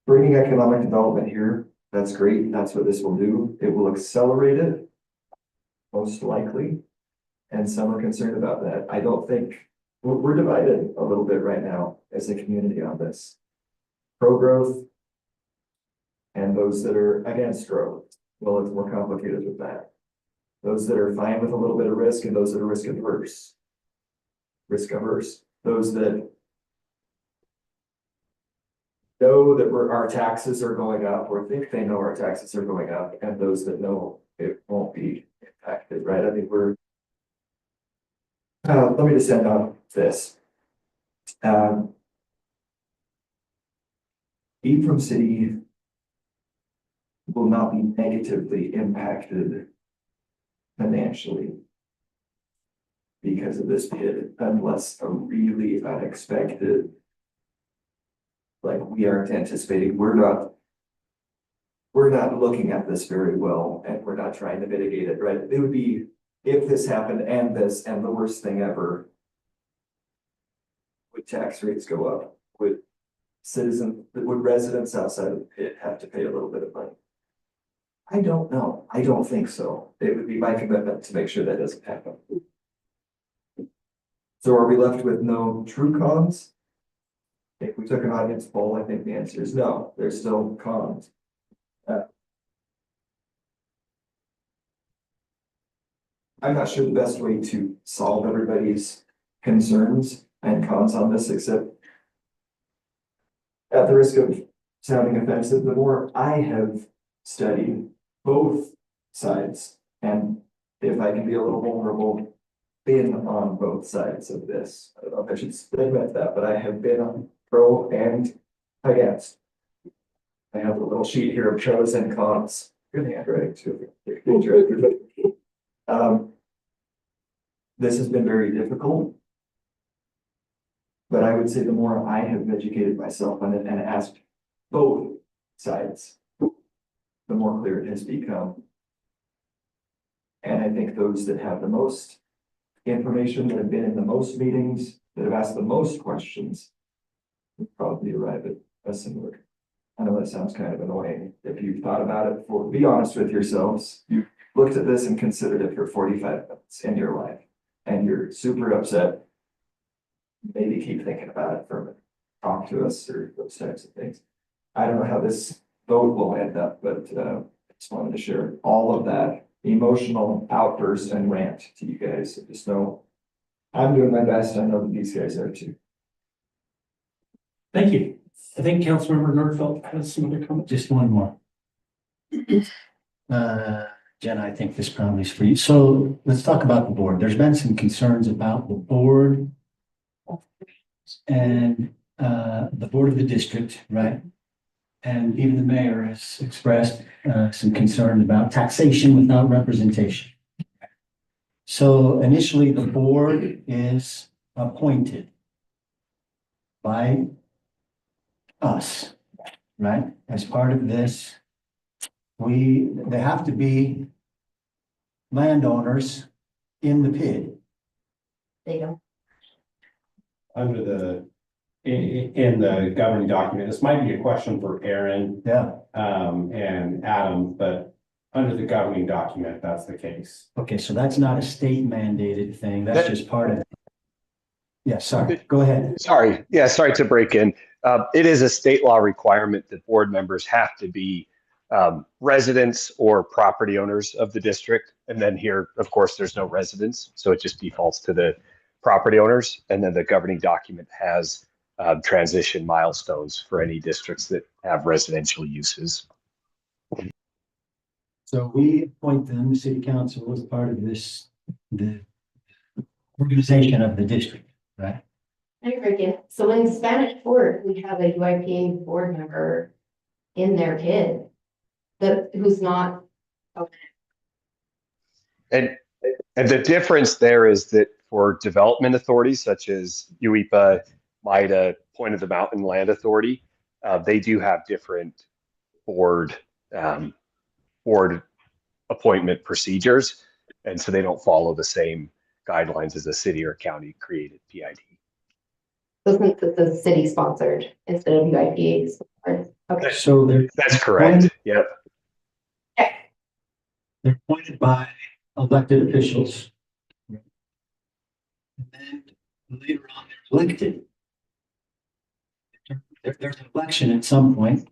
bringing economic development here, that's great. That's what this will do. It will accelerate it, most likely. And some are concerned about that. I don't think, we're divided a little bit right now as a community on this. Pro-growth and those that are against growth. Well, it's more complicated with that. Those that are fine with a little bit of risk and those that are risk averse. Those that know that our taxes are going up or think they know our taxes are going up, and those that know it won't be impacted, right? I mean, let me just end on this. Ephraim City will not be negatively impacted financially because of this bid, unless a really unexpected, like we aren't anticipating, we're not looking at this very well, and we're not trying to mitigate it, right? It would be if this happened and this, and the worst thing ever, would tax rates go up? Would residents outside of the pit have to pay a little bit of money? I don't know. I don't think so. It would be my commitment to make sure that doesn't happen. So are we left with no true cons? If we took an audience poll, I think the answer is no. There's still cons. I'm not sure the best way to solve everybody's concerns and cons on this, except at the risk of sounding offensive, the more I have studied both sides, and if I can be a little vulnerable, been on both sides of this. I don't know if I should admit that, but I have been on pro and against. I have a little sheet here of pros and cons. Good handwriting too. This has been very difficult. But I would say the more I have educated myself on it and asked both sides, the more clear it has become. And I think those that have the most information, that have been in the most meetings, that have asked the most questions, would probably arrive at a similar. I know that sounds kind of annoying. If you've thought about it be honest with yourselves, you looked at this and considered it for 45 minutes in your life, and you're super upset. Maybe keep thinking about it for a minute. Talk to us or those types of things. I don't know how this vote will end up, but I just wanted to share all of that emotional outburst and rant to you guys. So just know I'm doing my best. I know that these guys are too. Thank you. I think Councilmember Nordfeld has some other comments. Just one more. Jenna, I think this probably is for you. So let's talk about the board. There's been some concerns about the board and the board of the district, right? And even the mayor has expressed some concern about taxation without representation. So initially, the board is appointed by us, right? As part of this, they have to be landowners in the PID. They don't. Under the, in the governing document, this might be a question for Aaron. Yeah. And Adam, but under the governing document, that's the case. Okay, so that's not a state mandated thing. That's just part of it. Yeah, sorry, go ahead. Sorry, yeah, sorry to break in. It is a state law requirement that board members have to be residents or property owners of the district. And then here, of course, there's no residents, so it just defaults to the property owners. And then the governing document has transition milestones for any districts that have residential uses. So we appoint them, the city council, as part of this, the organization of the district, right? I agree. So in Spanish Fort, we have a UIPA board member in their PID who's not. And the difference there is that for development authorities such as UIPA, MIDA, Point of the Mountain Land Authority, they do have different board appointment procedures. And so they don't follow the same guidelines as a city or county created PID. So since it's a city sponsored instead of UIPA sponsored. Okay. So that's correct. Yep. Okay. They're appointed by elected officials. And then later on, they're elected. There's an election at some point,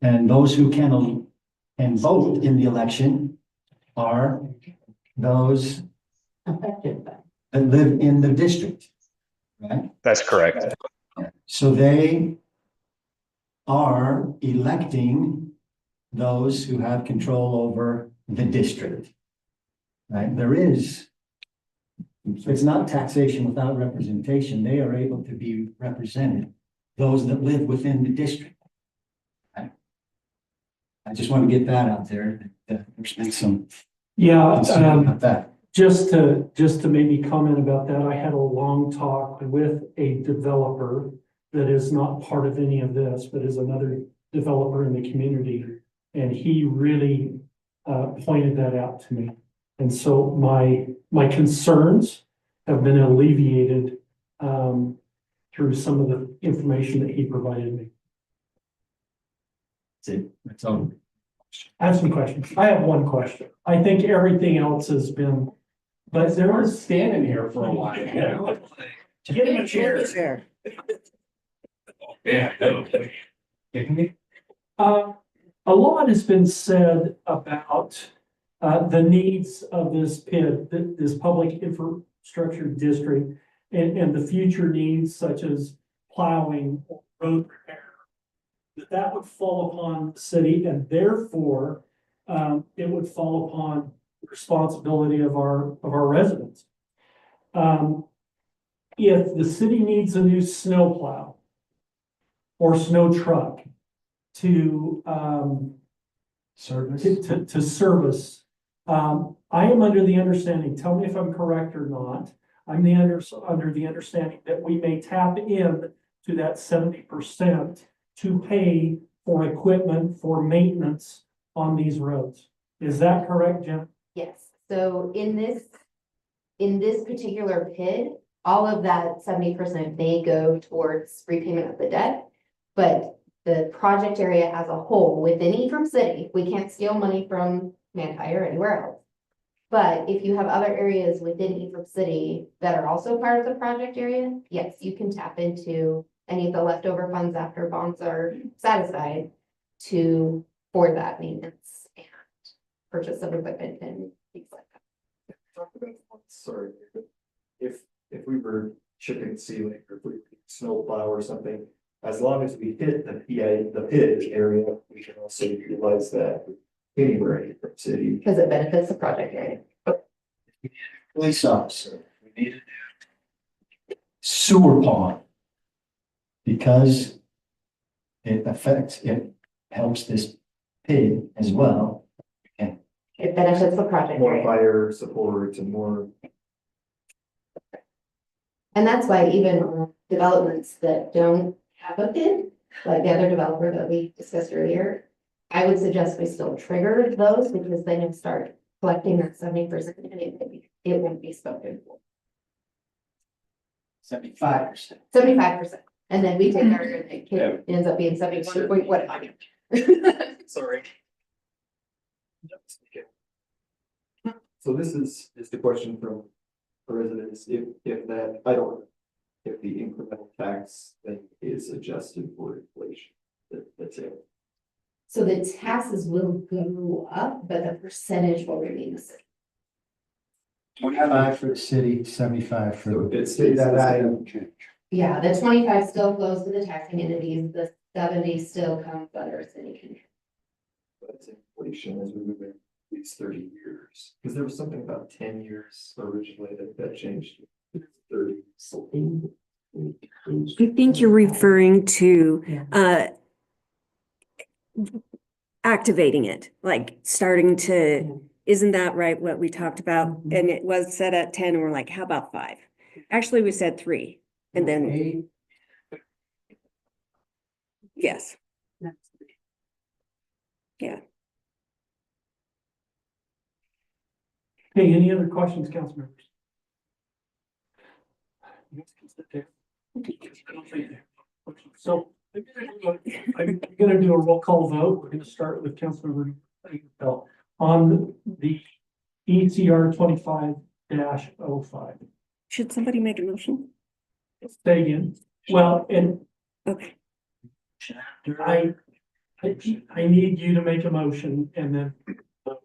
and those who can vote in the election are those affected by. that live in the district, right? That's correct. So they are electing those who have control over the district, right? It's not taxation without representation. They are able to be represented, those that live within the district. Right? I just want to get that out there. There's been some concern about that. Just to maybe comment about that, I had a long talk with a developer that is not part of any of this, but is another developer in the community. And he really pointed that out to me. And so my concerns have been alleviated through some of the information that he provided me. That's it. That's all. I have some questions. I have one question. I think everything else has been, but there was Standing here for a while. Yeah. Give him a chair. Yeah. A lot has been said about the needs of this PID, this public infrastructure district, and the future needs such as plowing or road repair. That would fall upon the city, and therefore it would fall upon the responsibility of our residents. If the city needs a new snowplow or snow truck to service, I am under the understanding, tell me if I'm correct or not, I'm under the understanding that we may tap in to that 70% to pay for equipment for maintenance on these roads. Is that correct, Jen? Yes, so in this particular PID, all of that 70% may go towards repayment of the debt. But the project area as a whole within Ephraim City, we can't steal money from Manti or anywhere else. But if you have other areas within Ephraim City that are also part of the project area, yes, you can tap into any of the leftover funds after bonds are satisfied for that maintenance and purchase of equipment and things like that. Talk about, sorry, if we were chipping ceiling or if we snowplow or something, as long as we hit the PID area, we can also utilize that anywhere in the city. Because it benefits the project area. Police officer, we need a sewer pond. Because it helps this PID as well. And it benefits the project more area. fire support and more. And that's why even on developments that don't have a PID, like the other developer that we discussed earlier, I would suggest we still trigger those because then you start collecting that 70% and it won't be spoken for. 75%. 75%. And then we take our, it ends up being 71 point whatever. Sorry. So this is the question from residents, if that, I don't know, if the incremental tax thing is adjusted for inflation, that's it. So the taxes will go up, but the percentage will remain the same. 25 for the city, 75 for. So it stays the same. Yeah, the 25 still goes to the taxing entities, the 70 still comes under city control. That's inflation as we move in these 30 years, because there was something about 10 years originally that changed. 30 something. I think you're referring to activating it, like starting to, isn't that right, what we talked about? And it was set at 10, and we're like, how about 5? Actually, we said 3, and then. Yes. Yeah. Okay, any other questions, council members? You guys can sit there. So I'm gonna do a roll call vote. We're gonna start with Councilmember Bell on the ECR 25-05. Should somebody make a motion? Say again. Well, and okay. I need you to make a motion and then vote.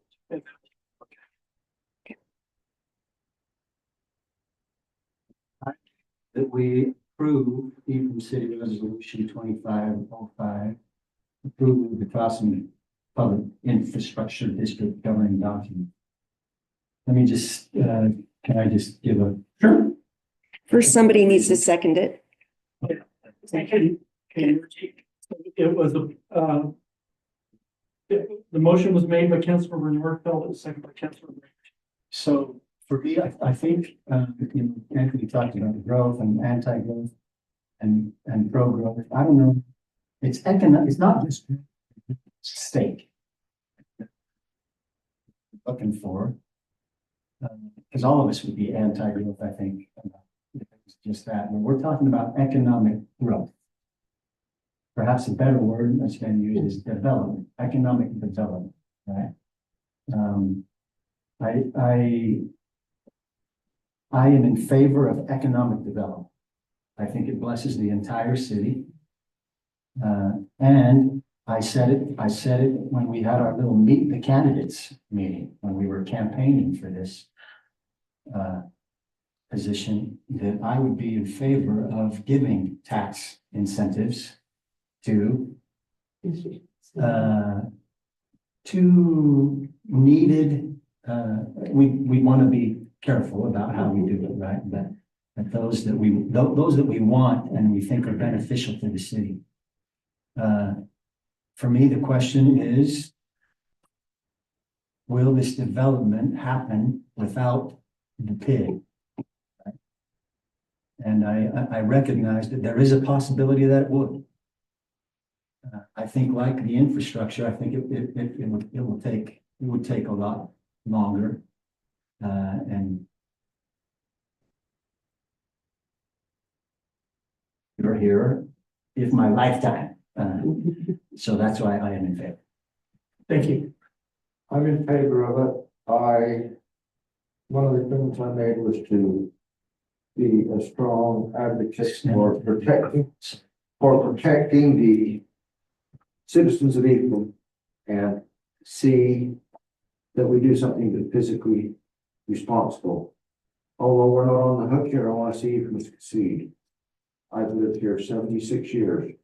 That we approve Ephraim City Resolution 2505, approval of the Crossing Public Infrastructure District governing document. Let me just, can I just give a? Sure. First, somebody needs to second it. Okay. It was the motion was made by Councilmember Northfeld, it was seconded by Councilmember. So for me, I think, Anthony talked about growth and anti-growth and pro-growth. I don't know. It's economic, it's not just stake. Looking for, because all of us would be anti-growth, I think. If it was just that, but we're talking about economic growth. Perhaps a better word that's been used is development, economic development, right? I am in favor of economic development. I think it blesses the entire city. And I said it when we had our little meet the candidates meeting, when we were campaigning for this position, that I would be in favor of giving tax incentives to needed, we want to be careful about how we do it, right? But those that we want and we think are beneficial to the city. For me, the question is, will this development happen without the PID? And I recognize that there is a possibility that it would. I think, like the infrastructure, I think it would take a lot longer, and you're here is my lifetime, so that's why I am in favor. Thank you. I'm in favor of it. One of the things I made was to be a strong advocate for protecting the citizens of Ephraim and see that we do something that's physically responsible. Although we're not on the hook here, I want to see Ephraim succeed. I've lived here 76 years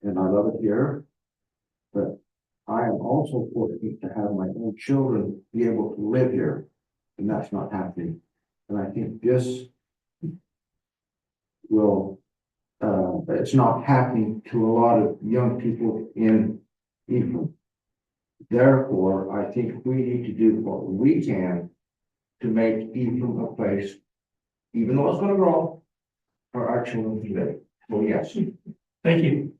and I love it here, but I am also fortunate to have my own children be able to live here, and that's not happening. And I think this will, it's not happening to a lot of young people in Ephraim. Therefore, I think we need to do what we can to make Ephraim a place even though it's gonna grow, our action will be ready. So yes. Thank you.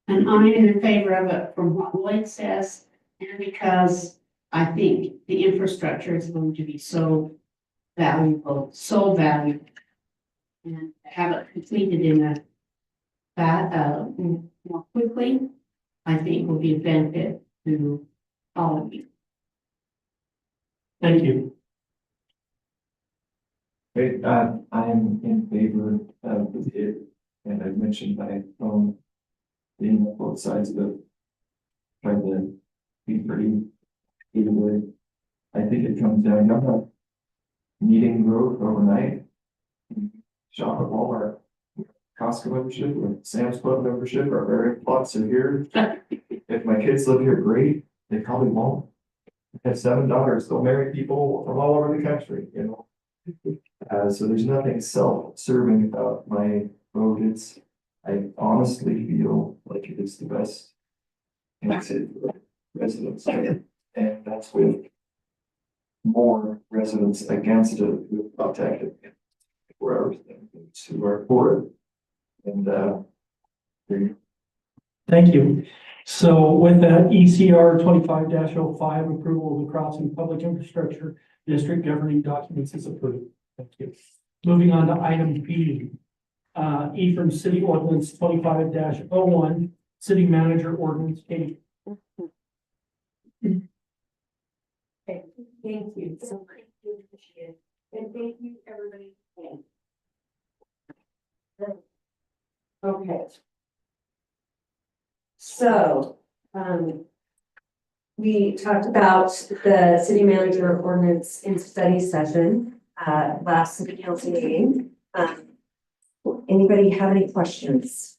And I'm in favor of it from what Lloyd says, and because I think the infrastructure is going to be so valuable, so valuable. And to have it completed in a more quickly, I think will be a benefit to all of you. Thank you. Great, I'm in favor of the bid, and I've mentioned my own being on both sides of it. Trying to be pretty either way. I think it comes down, you're not needing growth overnight. Shop at Walmart, Costco membership, or Sam's Club membership, our very plots are here. If my kids live here, great, they probably won't. I have 7 daughters, they'll marry people from all over the country, you know. So there's nothing self-serving about my vote. I honestly feel like it is the best exit for residents. And that's with more residents against it with protected 4 hours who are for it. And there you go. Thank you. So with that, ECR 25-05, approval of the Crossing Public Infrastructure District governing documents is approved. Thank you. Moving on to item B, Ephraim City Ordinance 25-01, City Manager Ordinance 8. Okay, thank you so much. Appreciate it. And thank you, everybody. Okay. So, we talked about the city manager ordinance in study session, last city council meeting. Anybody have any questions?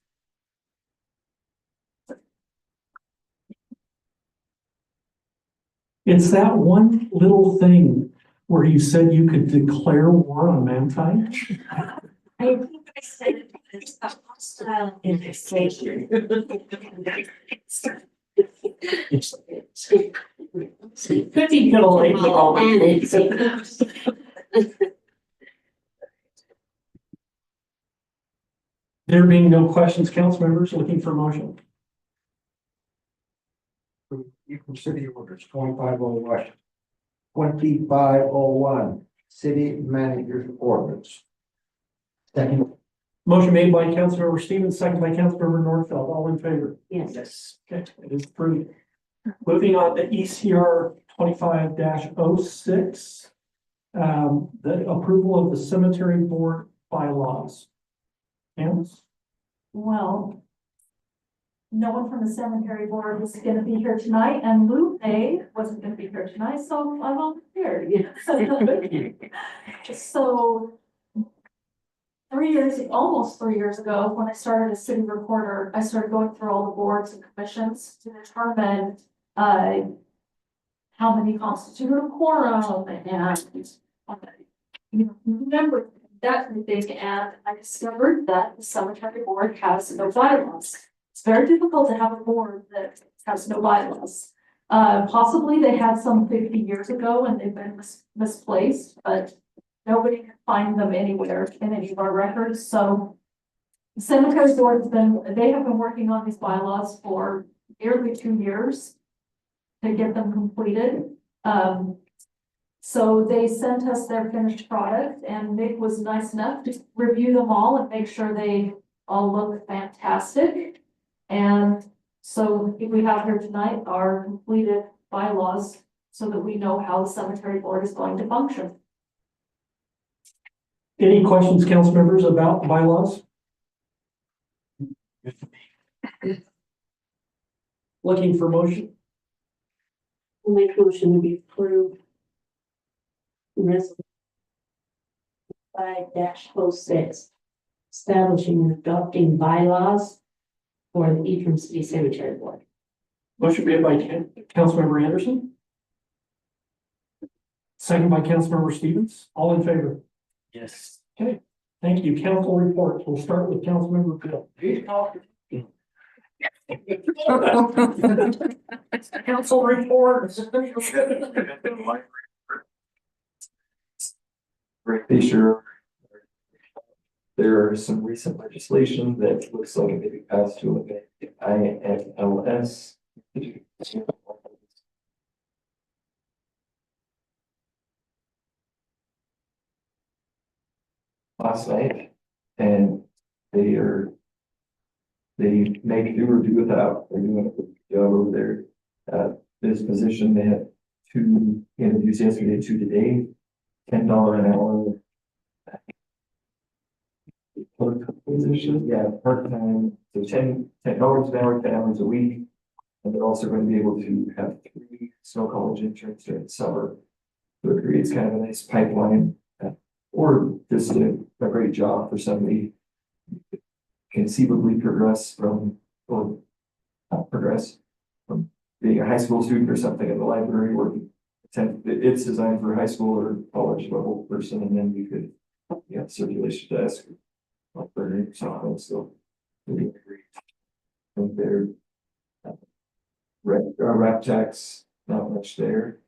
It's that one little thing where you said you could declare war on mankind. I think I said it's a hostile infestation. Could be There being no questions, council members looking for motion. Ephraim City Orders 2501, City Manager's Ordinance. Second. Motion made by Councilmember Stevens, second by Councilmember Norfeld. All in favor? Yes. Yes. Okay, it is approved. Moving on to ECR 25-06, the approval of the cemetery board bylaws. Yes. Well, no one from the cemetery board was gonna be here tonight, and Lou May wasn't gonna be here tonight, so I volunteered. So 3 years, almost 3 years ago, when I started as city recorder, I started going through all the boards and commissions to determine how many constituted a quorum and remember that kind of thing, and I discovered that the cemetery board has no bylaws. It's very difficult to have a board that has no bylaws. Possibly they had some 50 years ago and they've been misplaced, but nobody can find them anywhere in any of our records. So the cemetery board they have been working on these bylaws for nearly 2 years to get them completed. So they sent us their finished product, and Nick was nice enough to review them all and make sure they all look fantastic. And so we have here tonight our completed bylaws so that we know how the cemetery board is going to function. Any questions, council members, about bylaws? Looking for motion? I'll make a motion to be approved. Resolution 5-06, establishing and adopting bylaws for the Ephraim City Cemetery Board. Motion made by Councilmember Anderson. Second by Councilmember Stevens. All in favor? Yes. Okay, thank you. Council reports. We'll start with Councilmember Bill. Council reports. pretty sure there are some recent legislation that looks like it may be passed to eliminate INLS. Last night, and they make do or do without. They're doing a good job over there. This position, they had 2 interviews yesterday, 2 today, $10 an hour. Position, yeah, part-time, so $10 an hour, 10 hours a week. And they're also going to be able to have 3 snow college interns during the summer. So it creates kind of a nice pipeline, or just a great job for somebody who conceivably progress from, or not progress from being a high school student or something in the library, or it's designed for a high school or college level person, and then you could, circulation desk, library or something. So really great. And their rep techs, not much there.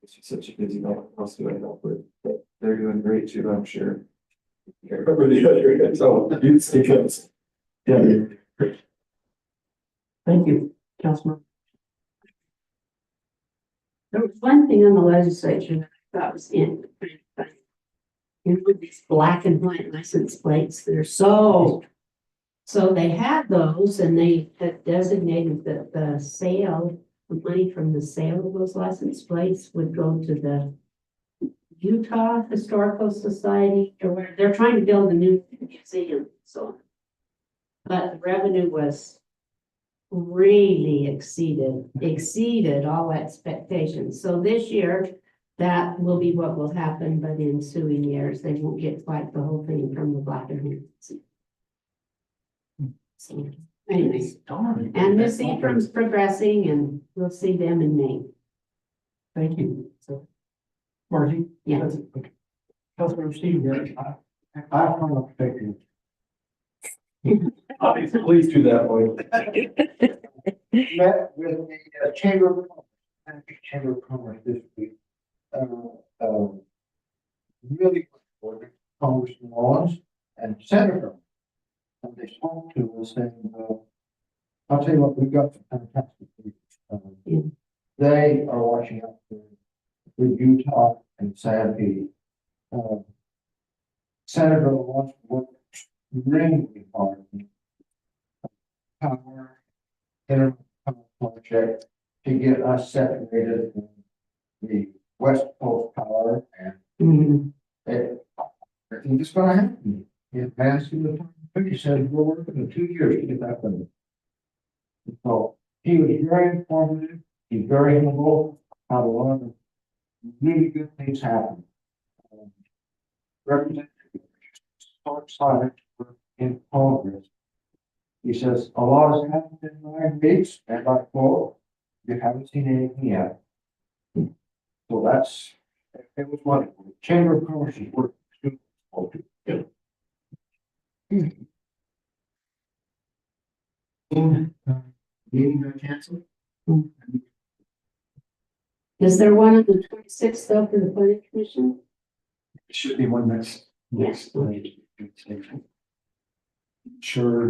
It's just such a busy night. What else do I help with? But they're doing great too, I'm sure. Yeah, everybody other guys, oh, it's because, yeah, great. Thank you, Councilman. There was one thing in the legislature that I thought was interesting. With these black and white license plates, they're so they had those, and they had designated that the sale, the money from the sale of those license plates would go to the Utah Historical Society, or where they're trying to build a new museum, so. But the revenue was really exceeded all expectations. So this year, that will be what will happen, but in ensuing years, they won't get quite the whole thing from the black and white. So, anyways, and Miss Ephraim's progressing, and we'll see them in May. Thank you. So, Margie? Yeah. Okay. Councilmember Steve, I find it effective. Please do that, Lloyd. Met with the Chamber of Commerce, Chamber of Commerce this week. Really good Congressman Lawrence and Senator. And they spoke to us saying, I'll tell you what, we've got some fantastic people. They are watching out for Utah and Sandy. Senator wants to work really hard. Power, Internet project to get us separated from the West Coast power, and I think it's going to happen. It passed in the time. He said we're working in 2 years to get that done. So he was very informative. He's very humble. Had a lot of really good things happen. Representative so excited in Congress. He says a lot has happened in 9 weeks, and I quote, "You haven't seen anything yet." So it was wonderful. Chamber of Commerce is working. Good. Meeting got canceled. Is there one on the 26th though for the planning commission? It should be one next. Sure,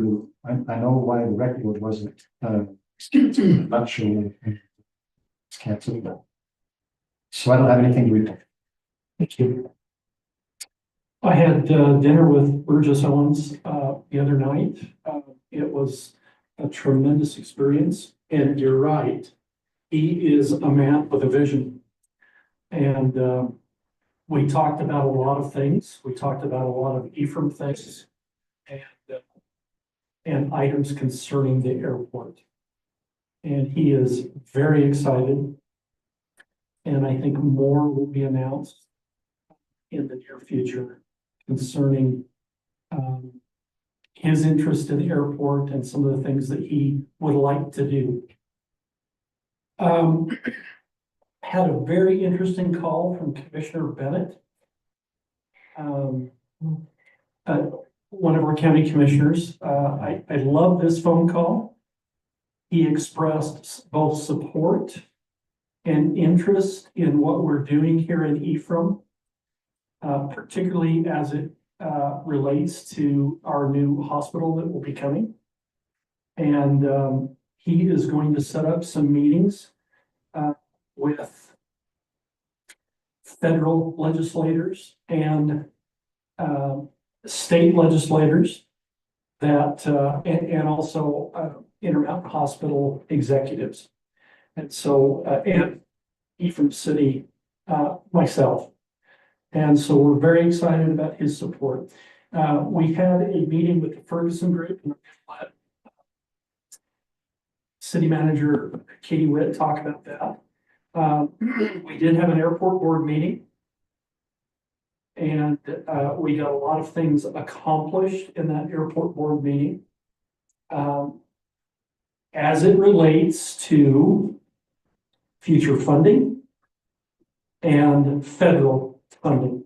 I know why the record wasn't, not sure it's canceled, but. So I don't have anything to report. Thank you. I had dinner with Burgess Owens the other night. It was a tremendous experience, and you're right. He is a man with a vision. And we talked about a lot of things. We talked about a lot of Ephraim things and items concerning the airport. And he is very excited. And I think more will be announced in the near future concerning his interest in the airport and some of the things that he would like to do. Had a very interesting call from Commissioner Bennett, one of our county commissioners. I love this phone call. He expressed both support and interest in what we're doing here in Ephraim. particularly as it relates to our new hospital that will be coming. And he is going to set up some meetings with federal legislators and state legislators that and also Intermountain Hospital executives. And so and Ephraim City myself. And so we're very excited about his support. We had a meeting with the Ferguson group and let City Manager Katie Witt talk about that. We did have an airport board meeting. And we got a lot of things accomplished in that airport board meeting. As it relates to future funding and federal funding.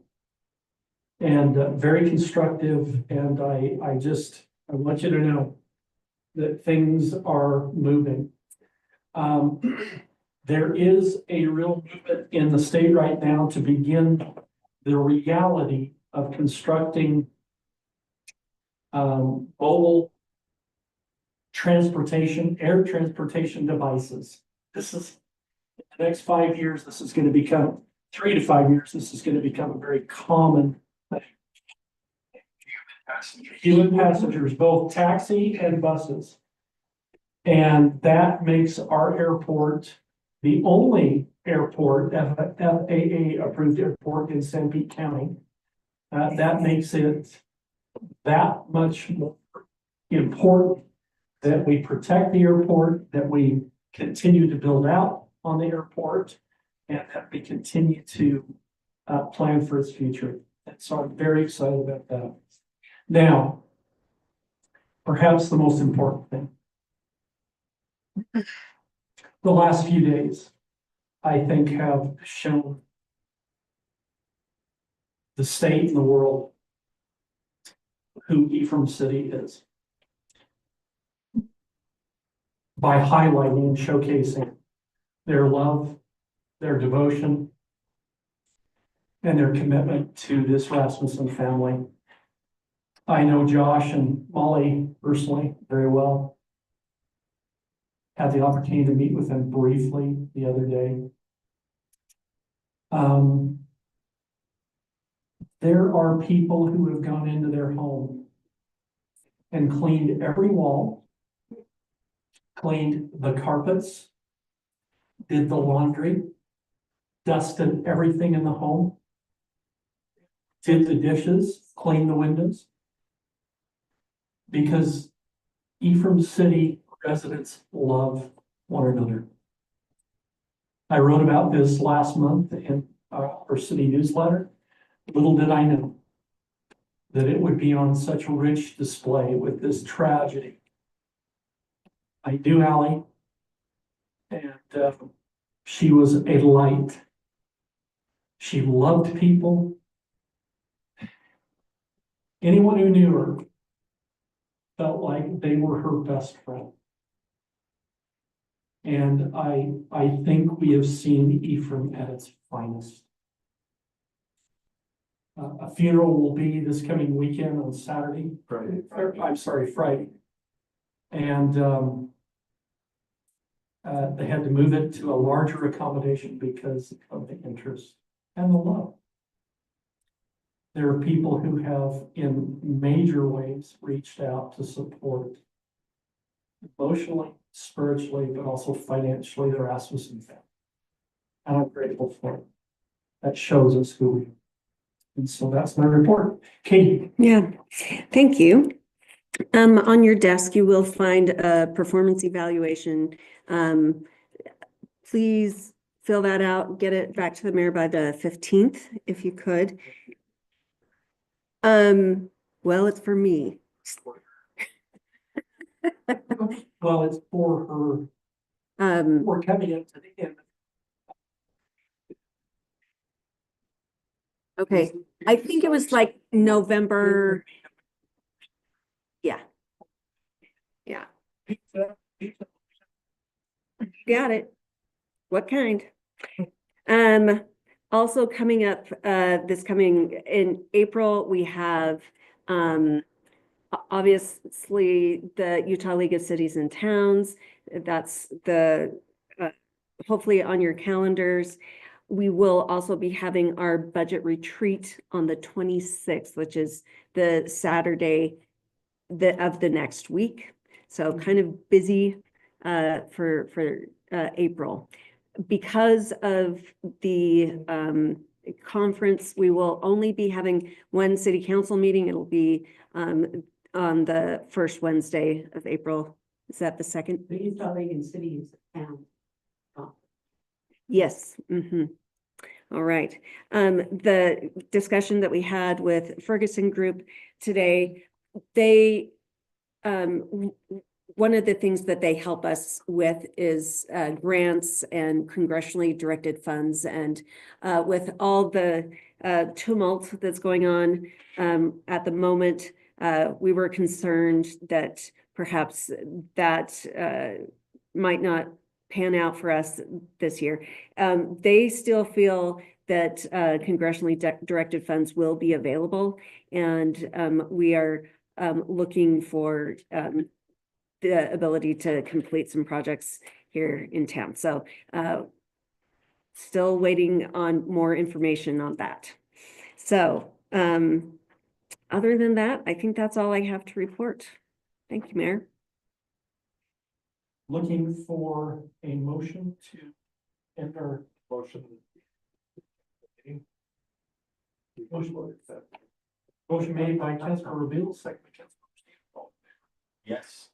And very constructive, and I want you to know that things are moving. There is a real movement in the state right now to begin the reality of constructing mobile transportation, air transportation devices. This is, in the next 5 years, this is going to become, 3 to 5 years, this is going to become a very common thing. Human passengers, both taxi and buses. And that makes our airport the only airport, FAA approved airport in Sanpete County. That makes it that much more important that we protect the airport, that we continue to build out on the airport, and that we continue to plan for its future. And so I'm very excited about that. Now, perhaps the most important thing. The last few days, I think, have shown the state and the world who Ephraim City is by highlighting and showcasing their love, their devotion, and their commitment to this Rasmussen family. I know Josh and Molly personally very well. Had the opportunity to meet with them briefly the other day. There are people who have gone into their home and cleaned every wall, cleaned the carpets, did the laundry, dusted everything in the home, did the dishes, cleaned the windows. Because Ephraim City residents love one another. I wrote about this last month in our city newsletter. Little did I know that it would be on such a rich display with this tragedy. I knew Allie, and she was a light. She loved people. Anyone who knew her felt like they were her best friend. And I think we have seen Ephraim at its finest. A funeral will be this coming weekend on Saturday. Friday. Friday. And they had to move it to a larger accommodation because of the interest and the love. There are people who have in major ways reached out to support emotionally, spiritually, but also financially the Rasmussen family. And I'm grateful for it. That shows us who we are. And so that's my report. Katie. Yeah, thank you. On your desk, you will find a performance evaluation. Please fill that out, get it back to the mayor by the 15th, if you could. Well, it's for me. Well, it's for her. We're coming up to the end. Okay, I think it was like November. Yeah. Yeah. Got it. What kind? also coming up, this coming in April, we have, obviously, the Utah League of Cities and Towns. That's the, hopefully on your calendars. We will also be having our budget retreat on the 26th, which is the Saturday of the next week. So kind of busy for April. Because of the conference, we will only be having one city council meeting. It'll be on the first Wednesday of April. Is that the second? The Utah League and Cities and Yes. All right. The discussion that we had with Ferguson Group today, they, one of the things that they help us with is grants and congressionally directed funds. And with all the tumult that's going on at the moment, we were concerned that perhaps that might not pan out for us this year. They still feel that congressionally directed funds will be available, and we are looking for the ability to complete some projects here in town. So still waiting on more information on that. So other than that, I think that's all I have to report. Thank you, Mayor. Looking for a motion to enter. Motion. Motion made by Councilmember Beal, second by Councilmember Steve. Yes.